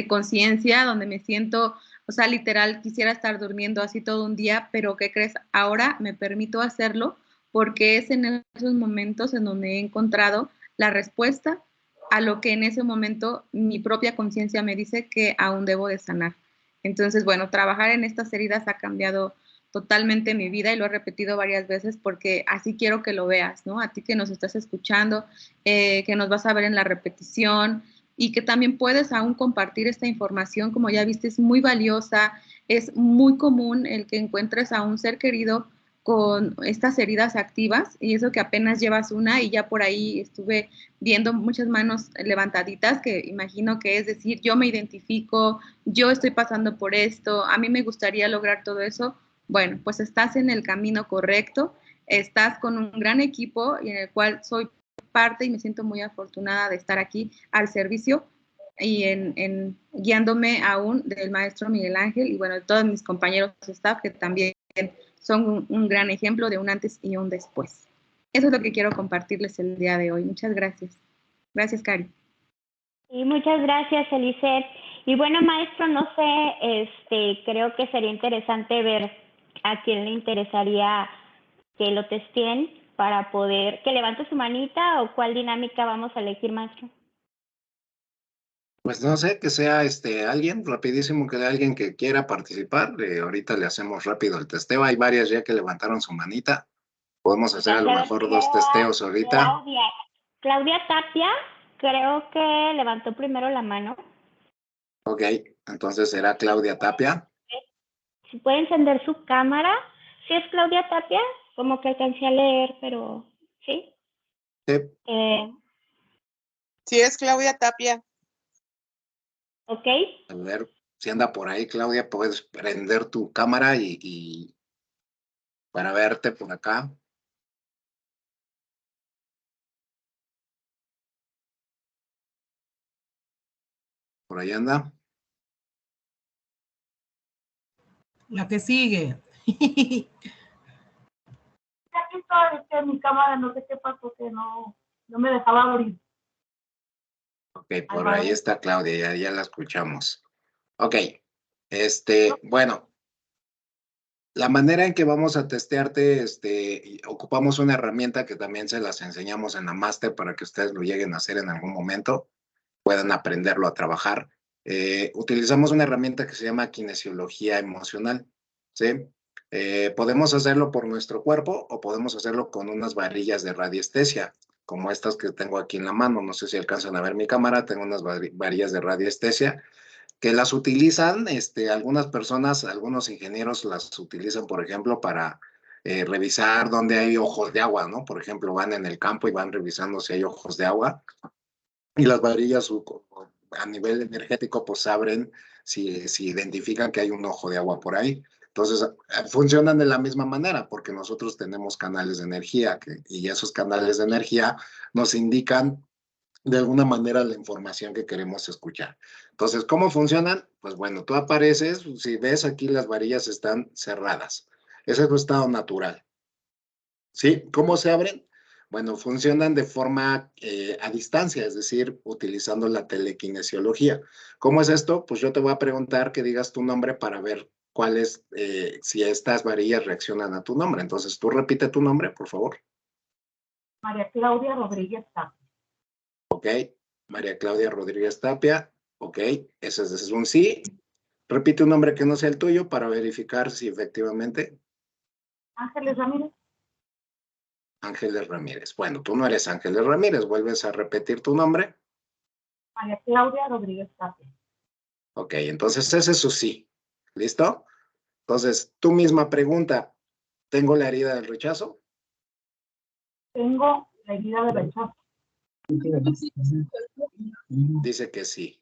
Speaker 8: conciencia donde me siento, o sea, literal, quisiera estar durmiendo así todo un día, pero ¿qué crees? Ahora me permito hacerlo porque es en esos momentos en donde he encontrado la respuesta a lo que en ese momento mi propia conciencia me dice que aún debo de sanar. Entonces, bueno, trabajar en estas heridas ha cambiado totalmente mi vida y lo he repetido varias veces porque así quiero que lo veas, ¿no? A ti que nos estás escuchando, que nos vas a ver en la repetición y que también puedes aún compartir esta información, como ya viste, es muy valiosa, es muy común el que encuentres a un ser querido con estas heridas activas y eso que apenas llevas una y ya por ahí estuve viendo muchas manos levantaditas que imagino que es decir, yo me identifico, yo estoy pasando por esto, a mí me gustaría lograr todo eso. Bueno, pues estás en el camino correcto, estás con un gran equipo y en el cual soy parte y me siento muy afortunada de estar aquí al servicio y guiándome aún del maestro Miguel Ángel y bueno, de todos mis compañeros de staff que también son un gran ejemplo de un antes y un después. Eso es lo que quiero compartirles el día de hoy. Muchas gracias. Gracias, Cari.
Speaker 7: Y muchas gracias, Eliseth. Y bueno, maestro, no sé, creo que sería interesante ver a quién le interesaría que lo testeen para poder, que levante su manita o cuál dinámica vamos a elegir, maestro.
Speaker 1: Pues no sé, que sea alguien rapidísimo, que haya alguien que quiera participar. Ahorita le hacemos rápido el testeo. Hay varias ya que levantaron su manita. Podemos hacer a lo mejor 2 testeos ahorita.
Speaker 7: Claudia Tapia, creo que levantó primero la mano.
Speaker 1: Ok, entonces será Claudia Tapia.
Speaker 7: Si puede encender su cámara. ¿Sí es Claudia Tapia? Como que alcancé a leer, pero ¿sí?
Speaker 1: Sí.
Speaker 2: Sí, es Claudia Tapia.
Speaker 7: Ok.
Speaker 1: A ver, si anda por ahí, Claudia, puedes prender tu cámara y para verte por acá. Por ahí anda.
Speaker 9: La que sigue.
Speaker 5: Aquí estoy, es que mi cámara no sé qué pasó, que no me dejaba abrir.
Speaker 1: Ok, por ahí está Claudia, ya la escuchamos. Ok, bueno, la manera en que vamos a testearte, ocupamos una herramienta que también se las enseñamos en la máster para que ustedes lo lleguen a hacer en algún momento, puedan aprenderlo a trabajar. Utilizamos una herramienta que se llama kinesiología emocional, ¿sí? Podemos hacerlo por nuestro cuerpo o podemos hacerlo con unas varillas de radiestesia, como estas que tengo aquí en la mano. No sé si alcanzan a ver mi cámara, tengo unas varillas de radiestesia que las utilizan, algunas personas, algunos ingenieros las utilizan, por ejemplo, para revisar dónde hay ojos de agua, ¿no? Por ejemplo, van en el campo y van revisando si hay ojos de agua y las varillas a nivel energético pues abren si identifican que hay un ojo de agua por ahí. Entonces, funcionan de la misma manera porque nosotros tenemos canales de energía y esos canales de energía nos indican de alguna manera la información que queremos escuchar. Entonces, ¿cómo funcionan? Pues bueno, tú apareces, si ves aquí las varillas están cerradas. Ese es tu estado natural. ¿Sí? ¿Cómo se abren? Bueno, funcionan de forma a distancia, es decir, utilizando la telekinesiología. ¿Cómo es esto? Pues yo te voy a preguntar que digas tu nombre para ver si estas varillas reaccionan a tu nombre. Entonces, tú repite tu nombre, por favor.
Speaker 5: María Claudia Rodríguez Tapia.
Speaker 1: Ok, María Claudia Rodríguez Tapia. Ok, ese es un sí. Repite un nombre que no sea el tuyo para verificar si efectivamente.
Speaker 5: Ángeles Ramírez.
Speaker 1: Ángeles Ramírez. Bueno, tú no eres Ángeles Ramírez. Vuelves a repetir tu nombre.
Speaker 5: María Claudia Rodríguez Tapia.
Speaker 1: Ok, entonces ese es su sí. ¿Listo? Entonces, tú misma pregunta, ¿tengo la herida del rechazo?
Speaker 5: Tengo la herida del rechazo.
Speaker 1: Dice que sí.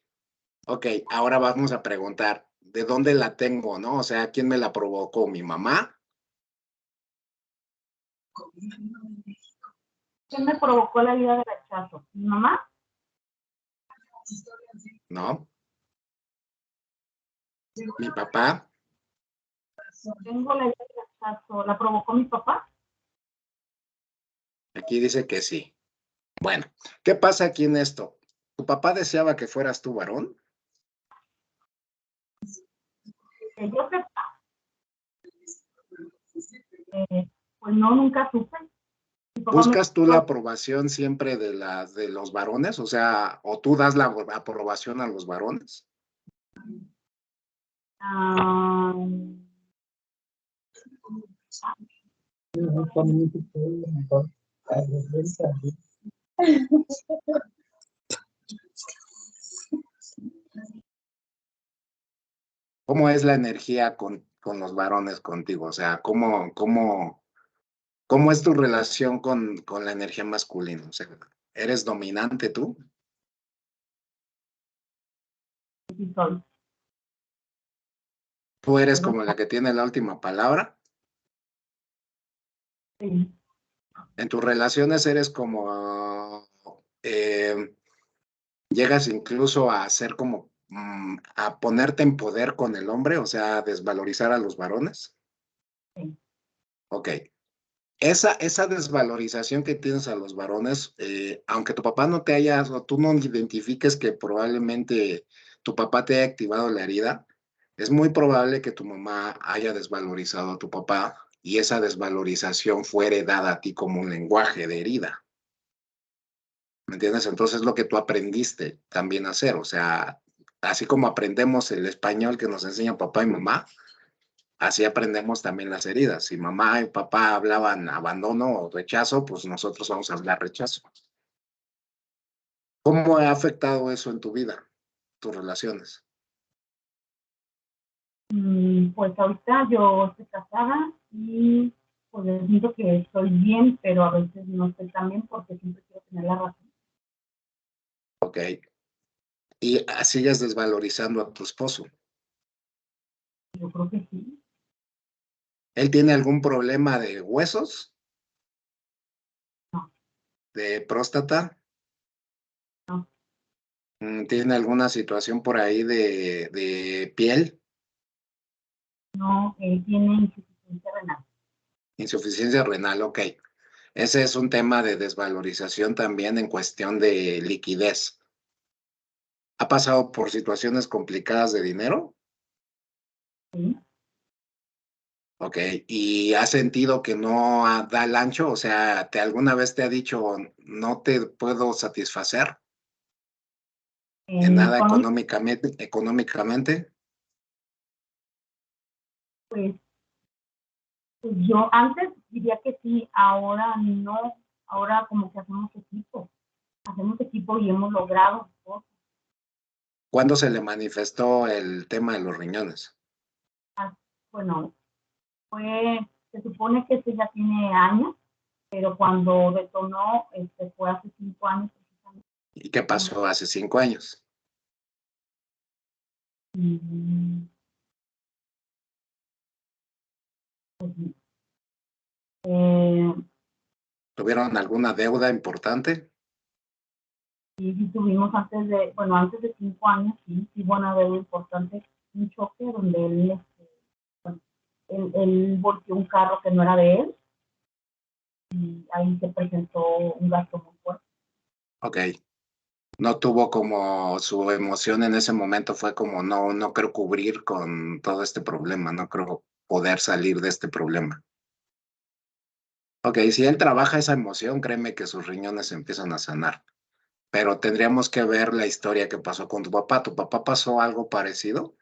Speaker 1: Ok, ahora vamos a preguntar, de dónde la tengo, ¿no? O sea, ¿quién me la provocó? ¿Mi mamá?
Speaker 5: ¿Quién me provocó la herida de rechazo? ¿Mi mamá?
Speaker 1: ¿No? ¿Mi papá?
Speaker 5: Tengo la herida de rechazo. ¿La provocó mi papá?
Speaker 1: Aquí dice que sí. Bueno, ¿qué pasa aquí en esto? ¿Tu papá deseaba que fueras tú varón?
Speaker 5: Que yo sepa. Pues no, nunca supe. Mi papá
Speaker 1: ¿Buscas tú la aprobación siempre de los varones? O sea, ¿o tú das la aprobación a los varones? ¿Cómo es la energía con los varones contigo? O sea, ¿cómo es tu relación con la energía masculina? O sea, ¿eres dominante tú?
Speaker 5: sí soy.
Speaker 1: ¿Tú eres como la que tiene la última palabra?
Speaker 5: Sí.
Speaker 1: En tus relaciones eres como, llegas incluso a ser como, a ponerte en poder con el hombre, o sea, a desvalorizar a los varones.
Speaker 5: Sí.
Speaker 1: Ok. Esa desvalorización que tienes a los varones, aunque tu papá no te haya, o tú no identifiques que probablemente tu papá te haya activado la herida, es muy probable que tu mamá haya desvalorizado a tu papá y esa desvalorización fue heredada a ti como un lenguaje de herida. ¿Me entiendes? Entonces lo que tú aprendiste también a hacer, o sea, así como aprendemos el español que nos enseña papá y mamá, así aprendemos también las heridas. Si mamá y papá hablaban abandono o rechazo, pues nosotros vamos a hablar rechazo. ¿Cómo ha afectado eso en tu vida, tus relaciones?
Speaker 5: Pues ahorita yo estoy casada y pues siento que estoy bien, pero a veces no estoy tan bien porque siempre quiero tener la razón.
Speaker 1: Ok. Y sigues desvalorizando a tu esposo.
Speaker 5: Yo creo que sí.
Speaker 1: ¿Él tiene algún problema de huesos?
Speaker 5: No.
Speaker 1: ¿De próstata?
Speaker 5: No.
Speaker 1: ¿Tiene alguna situación por ahí de piel?
Speaker 5: No, él tiene insuficiencia renal.
Speaker 1: Insuficiencia renal, ok. Ese es un tema de desvalorización también en cuestión de liquidez. ¿Ha pasado por situaciones complicadas de dinero?
Speaker 5: Sí.
Speaker 1: Ok, ¿y has sentido que no da el ancho? O sea, ¿alguna vez te ha dicho no te puedo satisfacer en nada económicamente?
Speaker 5: Pues yo antes diría que sí, ahora no. Ahora como que hacemos equipo y hemos logrado cosas.
Speaker 1: ¿Cuándo se le manifestó el tema de los riñones?
Speaker 5: Bueno, se supone que este ya tiene años, pero cuando detonó, fue hace 5 años.
Speaker 1: ¿Y qué pasó hace 5 años? ¿Tuvieron alguna deuda importante?
Speaker 5: Sí, tuvimos antes de 5 años, sí, hubo una deuda importante, un choque donde él volteó un carro que no era de él y ahí se presentó un gasto muy fuerte.
Speaker 1: Ok. No tuvo como su emoción en ese momento fue como no creo cubrir con todo este problema, no creo poder salir de este problema. Ok, si él trabaja esa emoción, créeme que sus riñones empiezan a sanar. Pero tendríamos que ver la historia que pasó con tu papá. ¿Tu papá pasó algo parecido?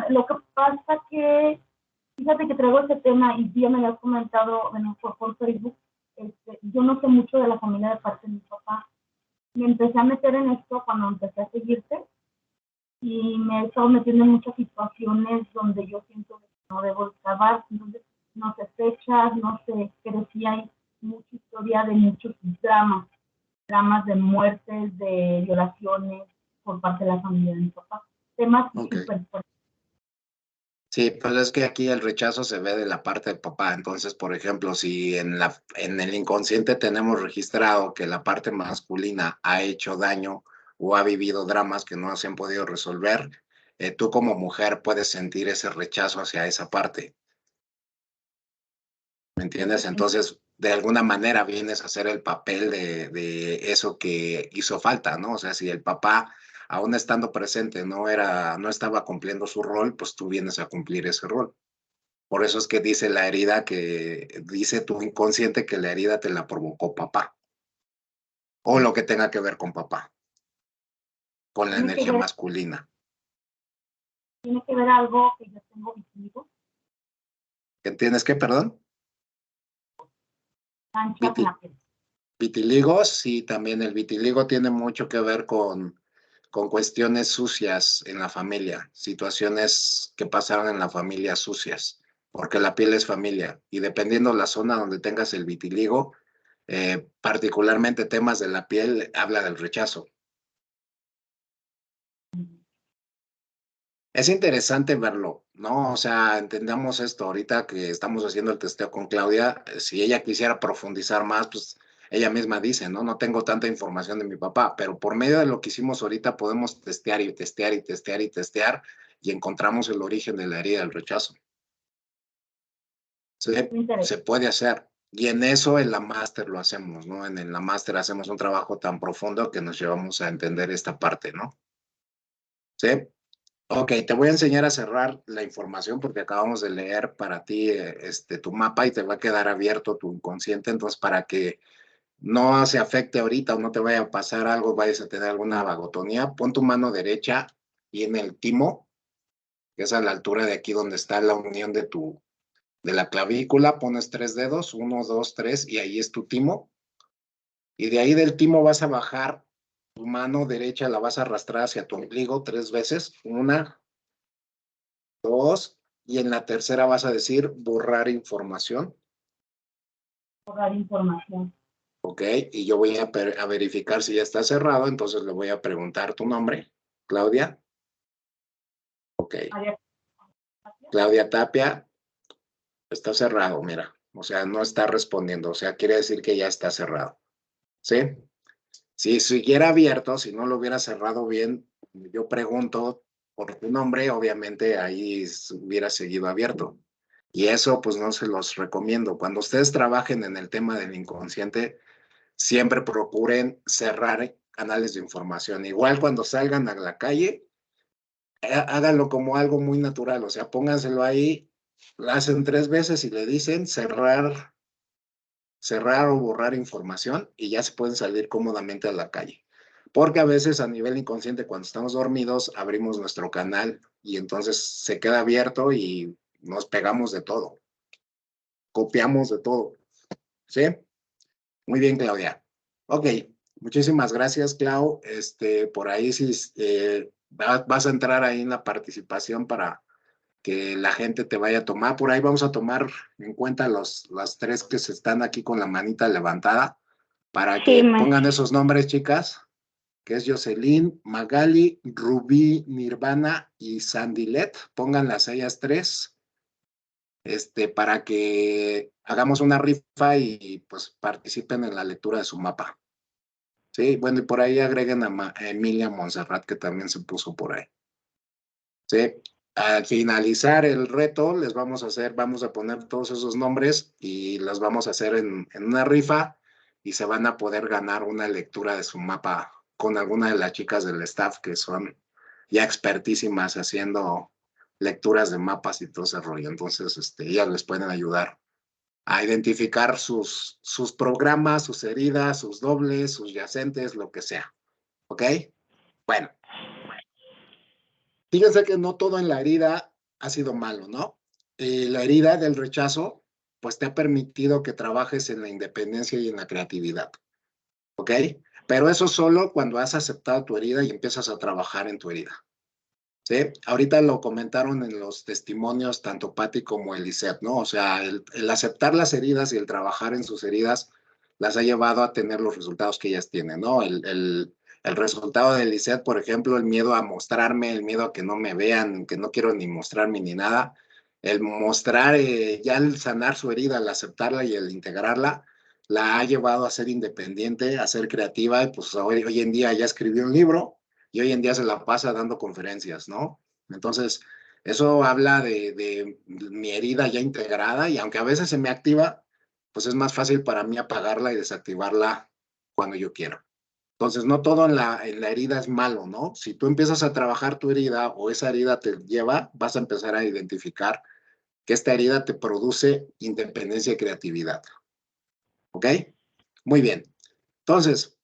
Speaker 5: Lo que pasa que, fíjate que traigo este tema y ya me lo has comentado por Facebook. Yo no sé mucho de la familia de parte de mi papá. Me empecé a meter en esto cuando empecé a seguirte y me he estado metiendo en muchas situaciones donde yo siento que no debo estar, entonces no sé fechas, no sé, pero sí hay mucha historia de muchos dramas de muertes, de violaciones, por parte de la familia de mi papá. Temas
Speaker 1: Ok.
Speaker 5: súper fuertes.
Speaker 1: Sí, pues es que aquí el rechazo se ve de la parte del papá. Entonces, por ejemplo, si en el inconsciente tenemos registrado que la parte masculina ha hecho daño o ha vivido dramas que no se han podido resolver, tú como mujer puedes sentir ese rechazo hacia esa parte. ¿Me entiendes? Entonces, de alguna manera vienes a hacer el papel de eso que hizo falta, ¿no? O sea, si el papá, aún estando presente, no estaba cumpliendo su rol, pues tú vienes a cumplir ese rol. Por eso es que dice la herida dice tu inconsciente que la herida te la provocó papá. O lo que tenga que ver con papá, con la
Speaker 5: Tiene que
Speaker 1: energía
Speaker 5: ver,
Speaker 1: masculina.
Speaker 5: tiene que ver algo que yo tengo vitiligo,
Speaker 1: ¿Entiendes qué, perdón?
Speaker 5: manchas en la piel.
Speaker 1: Vitiligo, sí, también el vitiligo tiene mucho que ver con cuestiones sucias en la familia, situaciones que pasaron en la familia sucias, porque la piel es familia y dependiendo la zona donde tengas el vitiligo, particularmente temas de la piel, habla del rechazo. Es interesante verlo, ¿no? O sea, entendamos esto ahorita que estamos haciendo el testeo con Claudia, si ella quisiera profundizar más, pues ella misma dice, ¿no? No tengo tanta información de mi papá, pero por medio de lo que hicimos ahorita podemos testear y testear y testear y testear y encontramos el origen de la herida del rechazo. Se puede hacer. Y en eso en la máster lo hacemos, ¿no? En la máster hacemos un trabajo tan profundo que nos llevamos a entender esta parte, ¿no? ¿Sí? Ok, te voy a enseñar a cerrar la información porque acabamos de leer para ti tu mapa y te va a quedar abierto tu inconsciente, entonces para que no se afecte ahorita o no te vaya a pasar algo, vayas a tener alguna vagotonía, pon tu mano derecha y en el timo, que es a la altura de aquí donde está la unión de la clavícula, pones 3 dedos, 1, 2, 3 y ahí es tu timo. Y de ahí del timo vas a bajar tu mano derecha, la vas a arrastrar hacia tu ombligo 3 veces, 1, 2, y en la tercera vas a decir borrar información.
Speaker 5: Borrar información.
Speaker 1: Ok, y yo voy a verificar si ya está cerrado, entonces le voy a preguntar tu nombre, Claudia. Ok, Claudia Tapia, está cerrado, mira, o sea, no está respondiendo, o sea, quiere decir que ya está cerrado, ¿sí? Si siguiera abierto, si no lo hubiera cerrado bien, yo pregunto por tu nombre, obviamente ahí hubiera seguido abierto. Y eso pues no se los recomiendo. Cuando ustedes trabajen en el tema del inconsciente, siempre procuren cerrar canales de información. Igual cuando salgan a la calle, háganlo como algo muy natural, o sea, pónganselo ahí, lo hacen 3 veces y le dicen cerrar o borrar información y ya se pueden salir cómodamente a la calle. Porque a veces a nivel inconsciente, cuando estamos dormidos, abrimos nuestro canal y entonces se queda abierto y nos pegamos de todo, copiamos de todo. ¿Sí? Muy bien, Claudia. Ok, muchísimas gracias, Clau. Por ahí sí vas a entrar ahí en la participación para que la gente te vaya a tomar. Por ahí vamos a tomar en cuenta las 3 que se están aquí con la manita levantada para que pongan esos nombres, chicas, que es Jocelyn, Magali, Rubí, Nirvana y Sandilet. Pónganlas ellas 3, para que hagamos una rifa y pues participen en la lectura de su mapa. Sí, bueno, y por ahí agreguen a Emilia Montserrat, que también se puso por ahí. Sí, al finalizar el reto, vamos a poner todos esos nombres y los vamos a hacer en una rifa y se van a poder ganar una lectura de su mapa con alguna de las chicas del staff que son ya expertísimas haciendo lecturas de mapas y todo ese rollo. Entonces, ellas les pueden ayudar a identificar sus programas, sus heridas, sus dobles, sus yacentes, lo que sea. ¿Ok? Bueno. Fíjense que no todo en la herida ha sido malo, ¿no? La herida del rechazo, pues te ha permitido que trabajes en la independencia y en la creatividad, ¿ok? Pero eso solo cuando has aceptado tu herida y empiezas a trabajar en tu herida, ¿sí? Ahorita lo comentaron en los testimonios tanto Patti como Elisette, ¿no? O sea, el aceptar las heridas y el trabajar en sus heridas las ha llevado a tener los resultados que ellas tienen, ¿no? El resultado del ISET, por ejemplo, el miedo a mostrarme, el miedo a que no me vean, que no quiero ni mostrarme ni nada, el mostrar, ya el sanar su herida, el aceptarla y el integrarla, la ha llevado a ser independiente, a ser creativa, y pues hoy en día ya escribió un libro y hoy en día se la pasa dando conferencias, ¿no? Entonces, eso habla de mi herida ya integrada y aunque a veces se me activa, pues es más fácil para mí apagarla y desactivarla cuando yo quiero. Entonces, no todo en la herida es malo, ¿no? Si tú empiezas a trabajar tu herida o esa herida te lleva, vas a empezar a identificar que esta herida te produce independencia y creatividad. ¿Ok? Muy bien. Entonces,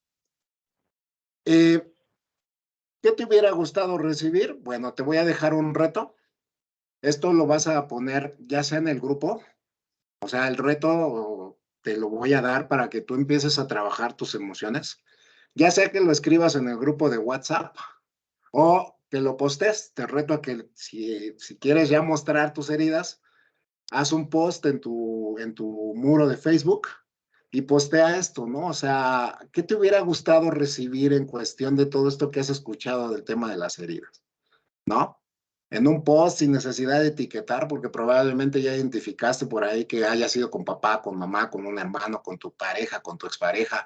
Speaker 1: ¿qué te hubiera gustado recibir? Bueno, te voy a dejar un reto. Esto lo vas a poner ya sea en el grupo, o sea, el reto te lo voy a dar para que tú empieces a trabajar tus emociones, ya sea que lo escribas en el grupo de WhatsApp o que lo postes. Te reto a que si quieres ya mostrar tus heridas, haz un post en tu muro de Facebook y postea esto, ¿no? O sea, ¿qué te hubiera gustado recibir en cuestión de todo esto que has escuchado del tema de las heridas? ¿No? En un post sin necesidad de etiquetar, porque probablemente ya identificaste por ahí que haya sido con papá, con mamá, con un hermano, con tu pareja, con tu expareja,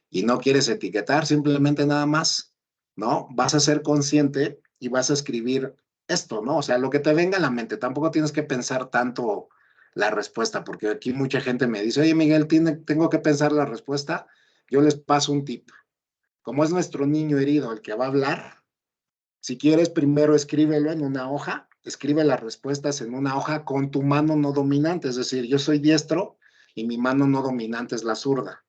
Speaker 1: y no quieres etiquetar, simplemente nada más, ¿no? Vas a ser consciente y vas a escribir esto, ¿no? O sea, lo que te venga a la mente, tampoco tienes que pensar tanto la respuesta, porque aquí mucha gente me dice, oye Miguel, tengo que pensar la respuesta. Yo les paso un tip. Como es nuestro niño herido el que va a hablar, si quieres, primero escríbelo en una hoja, escribe las respuestas en una hoja con tu mano no dominante, es decir, yo soy diestro y mi mano no dominante es la zurda.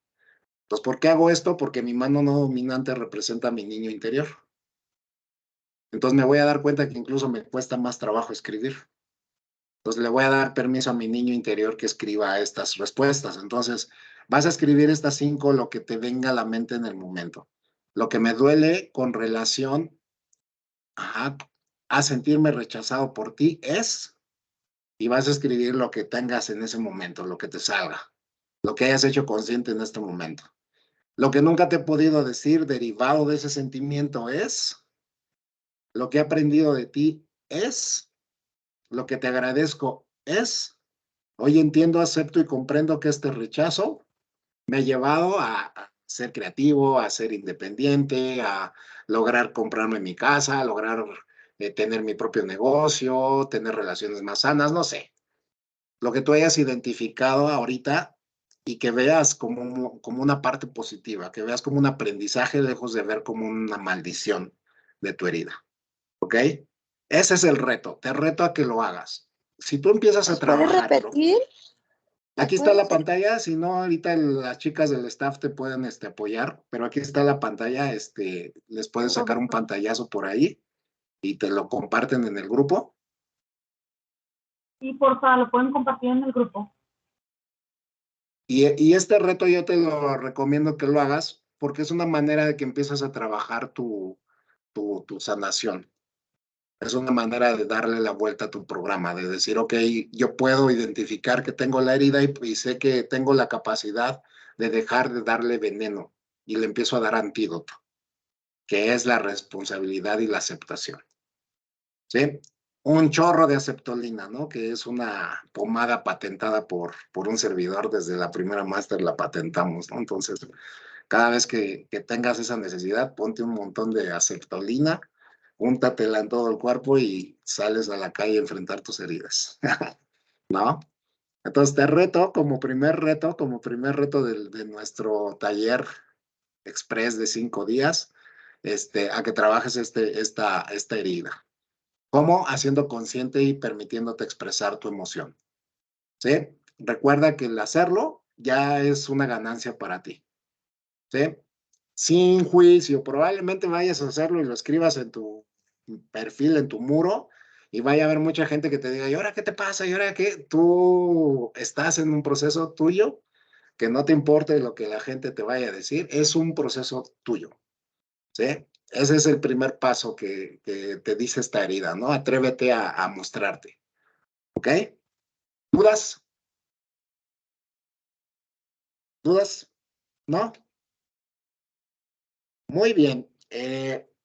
Speaker 1: Entonces, ¿por qué hago esto? Porque mi mano no dominante representa a mi niño interior. Entonces me voy a dar cuenta que incluso me cuesta más trabajo escribir. Entonces le voy a dar permiso a mi niño interior que escriba estas respuestas. Entonces, vas a escribir estas 5, lo que te venga a la mente en el momento. Lo que me duele con relación a sentirme rechazado por ti es, y vas a escribir lo que tengas en ese momento, lo que te salga, lo que hayas hecho consciente en este momento. Lo que nunca te he podido decir derivado de ese sentimiento es, lo que he aprendido de ti es, lo que te agradezco es, hoy entiendo, acepto y comprendo que este rechazo me ha llevado a ser creativo, a ser independiente, a lograr comprarme mi casa, a lograr tener mi propio negocio, tener relaciones más sanas, no sé. Lo que tú hayas identificado ahorita y que veas como una parte positiva, que veas como un aprendizaje lejos de ver como una maldición de tu herida. ¿Ok? Ese es el reto. Te reto a que lo hagas. Si tú empiezas a
Speaker 4: ¿Puedes
Speaker 1: trabajarlo,
Speaker 4: repetir?
Speaker 1: aquí está la pantalla, si no, ahorita las chicas del staff te pueden apoyar, pero aquí está la pantalla, les puedes sacar un pantallazo por ahí y te lo comparten en el grupo.
Speaker 5: Y porfa, lo pueden compartir en el grupo.
Speaker 1: Y este reto yo te lo recomiendo que lo hagas porque es una manera de que empiezas a trabajar tu sanación. Es una manera de darle la vuelta a tu programa, de decir, ok, yo puedo identificar que tengo la herida y sé que tengo la capacidad de dejar de darle veneno y le empiezo a dar antídoto, que es la responsabilidad y la aceptación. ¿Sí? Un chorro de aceptolina, ¿no? Que es una pomada patentada por un servidor, desde la primera máster la patentamos, ¿no? Entonces, cada vez que tengas esa necesidad, ponte un montón de aceptolina, úntatela en todo el cuerpo y sales a la calle a enfrentar tus heridas, ¿no? Entonces te reto como primer reto de nuestro taller express de 5 días, a que trabajes esta herida. ¿Cómo? Haciendo consciente y permitiéndote expresar tu emoción, ¿sí? Recuerda que el hacerlo ya es una ganancia para ti, ¿sí? Sin juicio, probablemente vayas a hacerlo y lo escribas en tu perfil, en tu muro, y vaya a haber mucha gente que te diga, ¿y ahora qué te pasa? ¿Y ahora qué? Tú estás en un proceso tuyo, que no te importe lo que la gente te vaya a decir, es un proceso tuyo, ¿sí? Ese es el primer paso que te dice esta herida, ¿no? Atrévete a mostrarte, ¿ok? ¿Dudas? ¿Dudas? ¿No? Muy bien.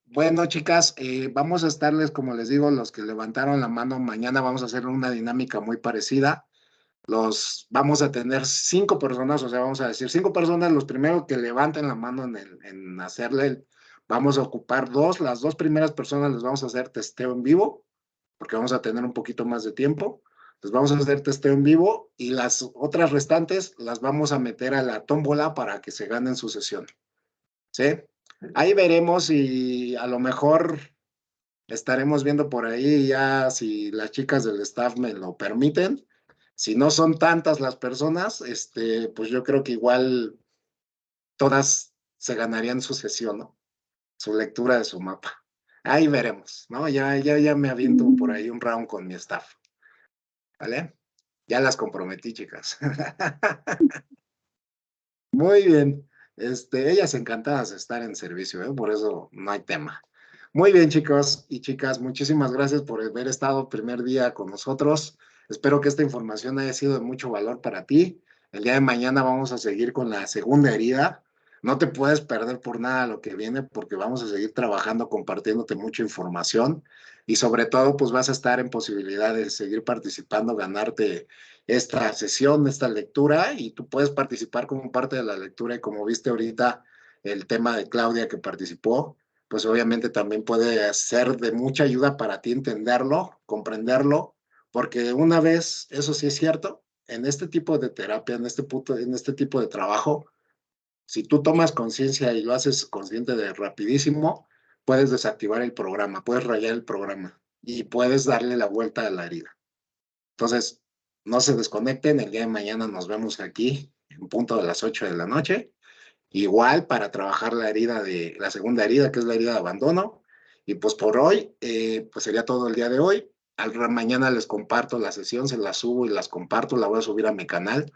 Speaker 1: Bueno, chicas, vamos a estarles, como les digo, los que levantaron la mano, mañana vamos a hacer una dinámica muy parecida. Vamos a tener 5 personas, o sea, vamos a decir 5 personas, los primeros que levanten la mano en hacerle, vamos a ocupar las 2 primeras personas les vamos a hacer testeo en vivo, porque vamos a tener un poquito más de tiempo. Les vamos a hacer testeo en vivo y las otras restantes las vamos a meter a la tómbola para que se ganen su sesión. ¿Sí? Ahí veremos y a lo mejor estaremos viendo por ahí ya si las chicas del staff me lo permiten. Si no son tantas las personas, pues yo creo que igual todas se ganarían su sesión, ¿no? Su lectura de su mapa. Ahí veremos, ¿no? Ya me aviento por ahí un round con mi staff. ¿Vale? Ya las comprometí, chicas. Muy bien. Ellas encantadas de estar en servicio, ¿eh? Por eso no hay tema. Muy bien, chicos y chicas, muchísimas gracias por haber estado el primer día con nosotros. Espero que esta información haya sido de mucho valor para ti. El día de mañana vamos a seguir con la segunda herida. No te puedes perder por nada lo que viene porque vamos a seguir trabajando, compartiéndote mucha información y sobre todo pues vas a estar en posibilidad de seguir participando, ganarte esta sesión, esta lectura y tú puedes participar como parte de la lectura y como viste ahorita el tema de Claudia que participó, pues obviamente también puede ser de mucha ayuda para ti entenderlo, comprenderlo, porque una vez, eso sí es cierto, en este tipo de terapia, en este tipo de trabajo, si tú tomas conciencia y lo haces consciente de rapidísimo, puedes desactivar el programa, puedes rayar el programa y puedes darle la vuelta a la herida. Entonces, no se desconecten, el día de mañana nos vemos aquí en punto de las 8 de la noche, igual para trabajar la segunda herida, que es la herida de abandono. Y pues por hoy, pues sería todo el día de hoy. Mañana les comparto la sesión, se las subo y las comparto, la voy a subir a mi canal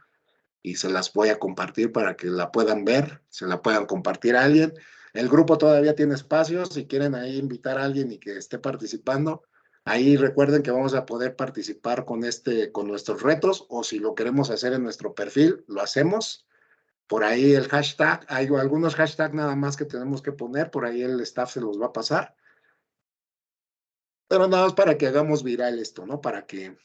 Speaker 1: y se las voy a compartir para que la puedan ver, se la puedan compartir a alguien. El grupo todavía tiene espacios, si quieren ahí invitar a alguien y que esté participando, ahí recuerden que vamos a poder participar con nuestros retos, o si lo queremos hacer en nuestro perfil, lo hacemos. Por ahí el hashtag, hay algunos hashtags nada más que tenemos que poner, por ahí el staff se los va a pasar. Pero nada más para que hagamos viral esto, ¿no? Para que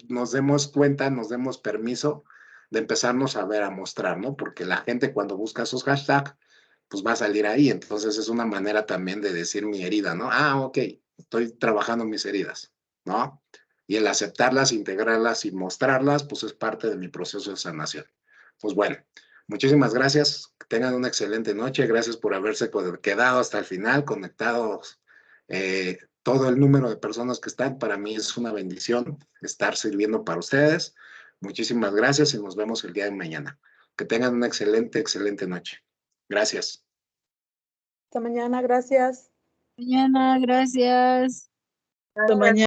Speaker 1: nos demos cuenta, nos demos permiso de empezarnos a ver, a mostrar, ¿no? Porque la gente cuando busca esos hashtags, pues va a salir ahí. Entonces es una manera también de decir mi herida, ¿no? Ah, ok, estoy trabajando mis heridas, ¿no? Y el aceptarlas, integrarlas y mostrarlas, pues es parte de mi proceso de sanación. Pues bueno, muchísimas gracias. Que tengan una excelente noche. Gracias por haberse quedado hasta el final, conectados. Todo el número de personas que están, para mí es una bendición estar sirviendo para ustedes. Muchísimas gracias y nos vemos el día de mañana. Que tengan una excelente, excelente noche. Gracias.
Speaker 10: Hasta mañana, gracias.
Speaker 6: Mañana, gracias.
Speaker 10: Hasta mañana.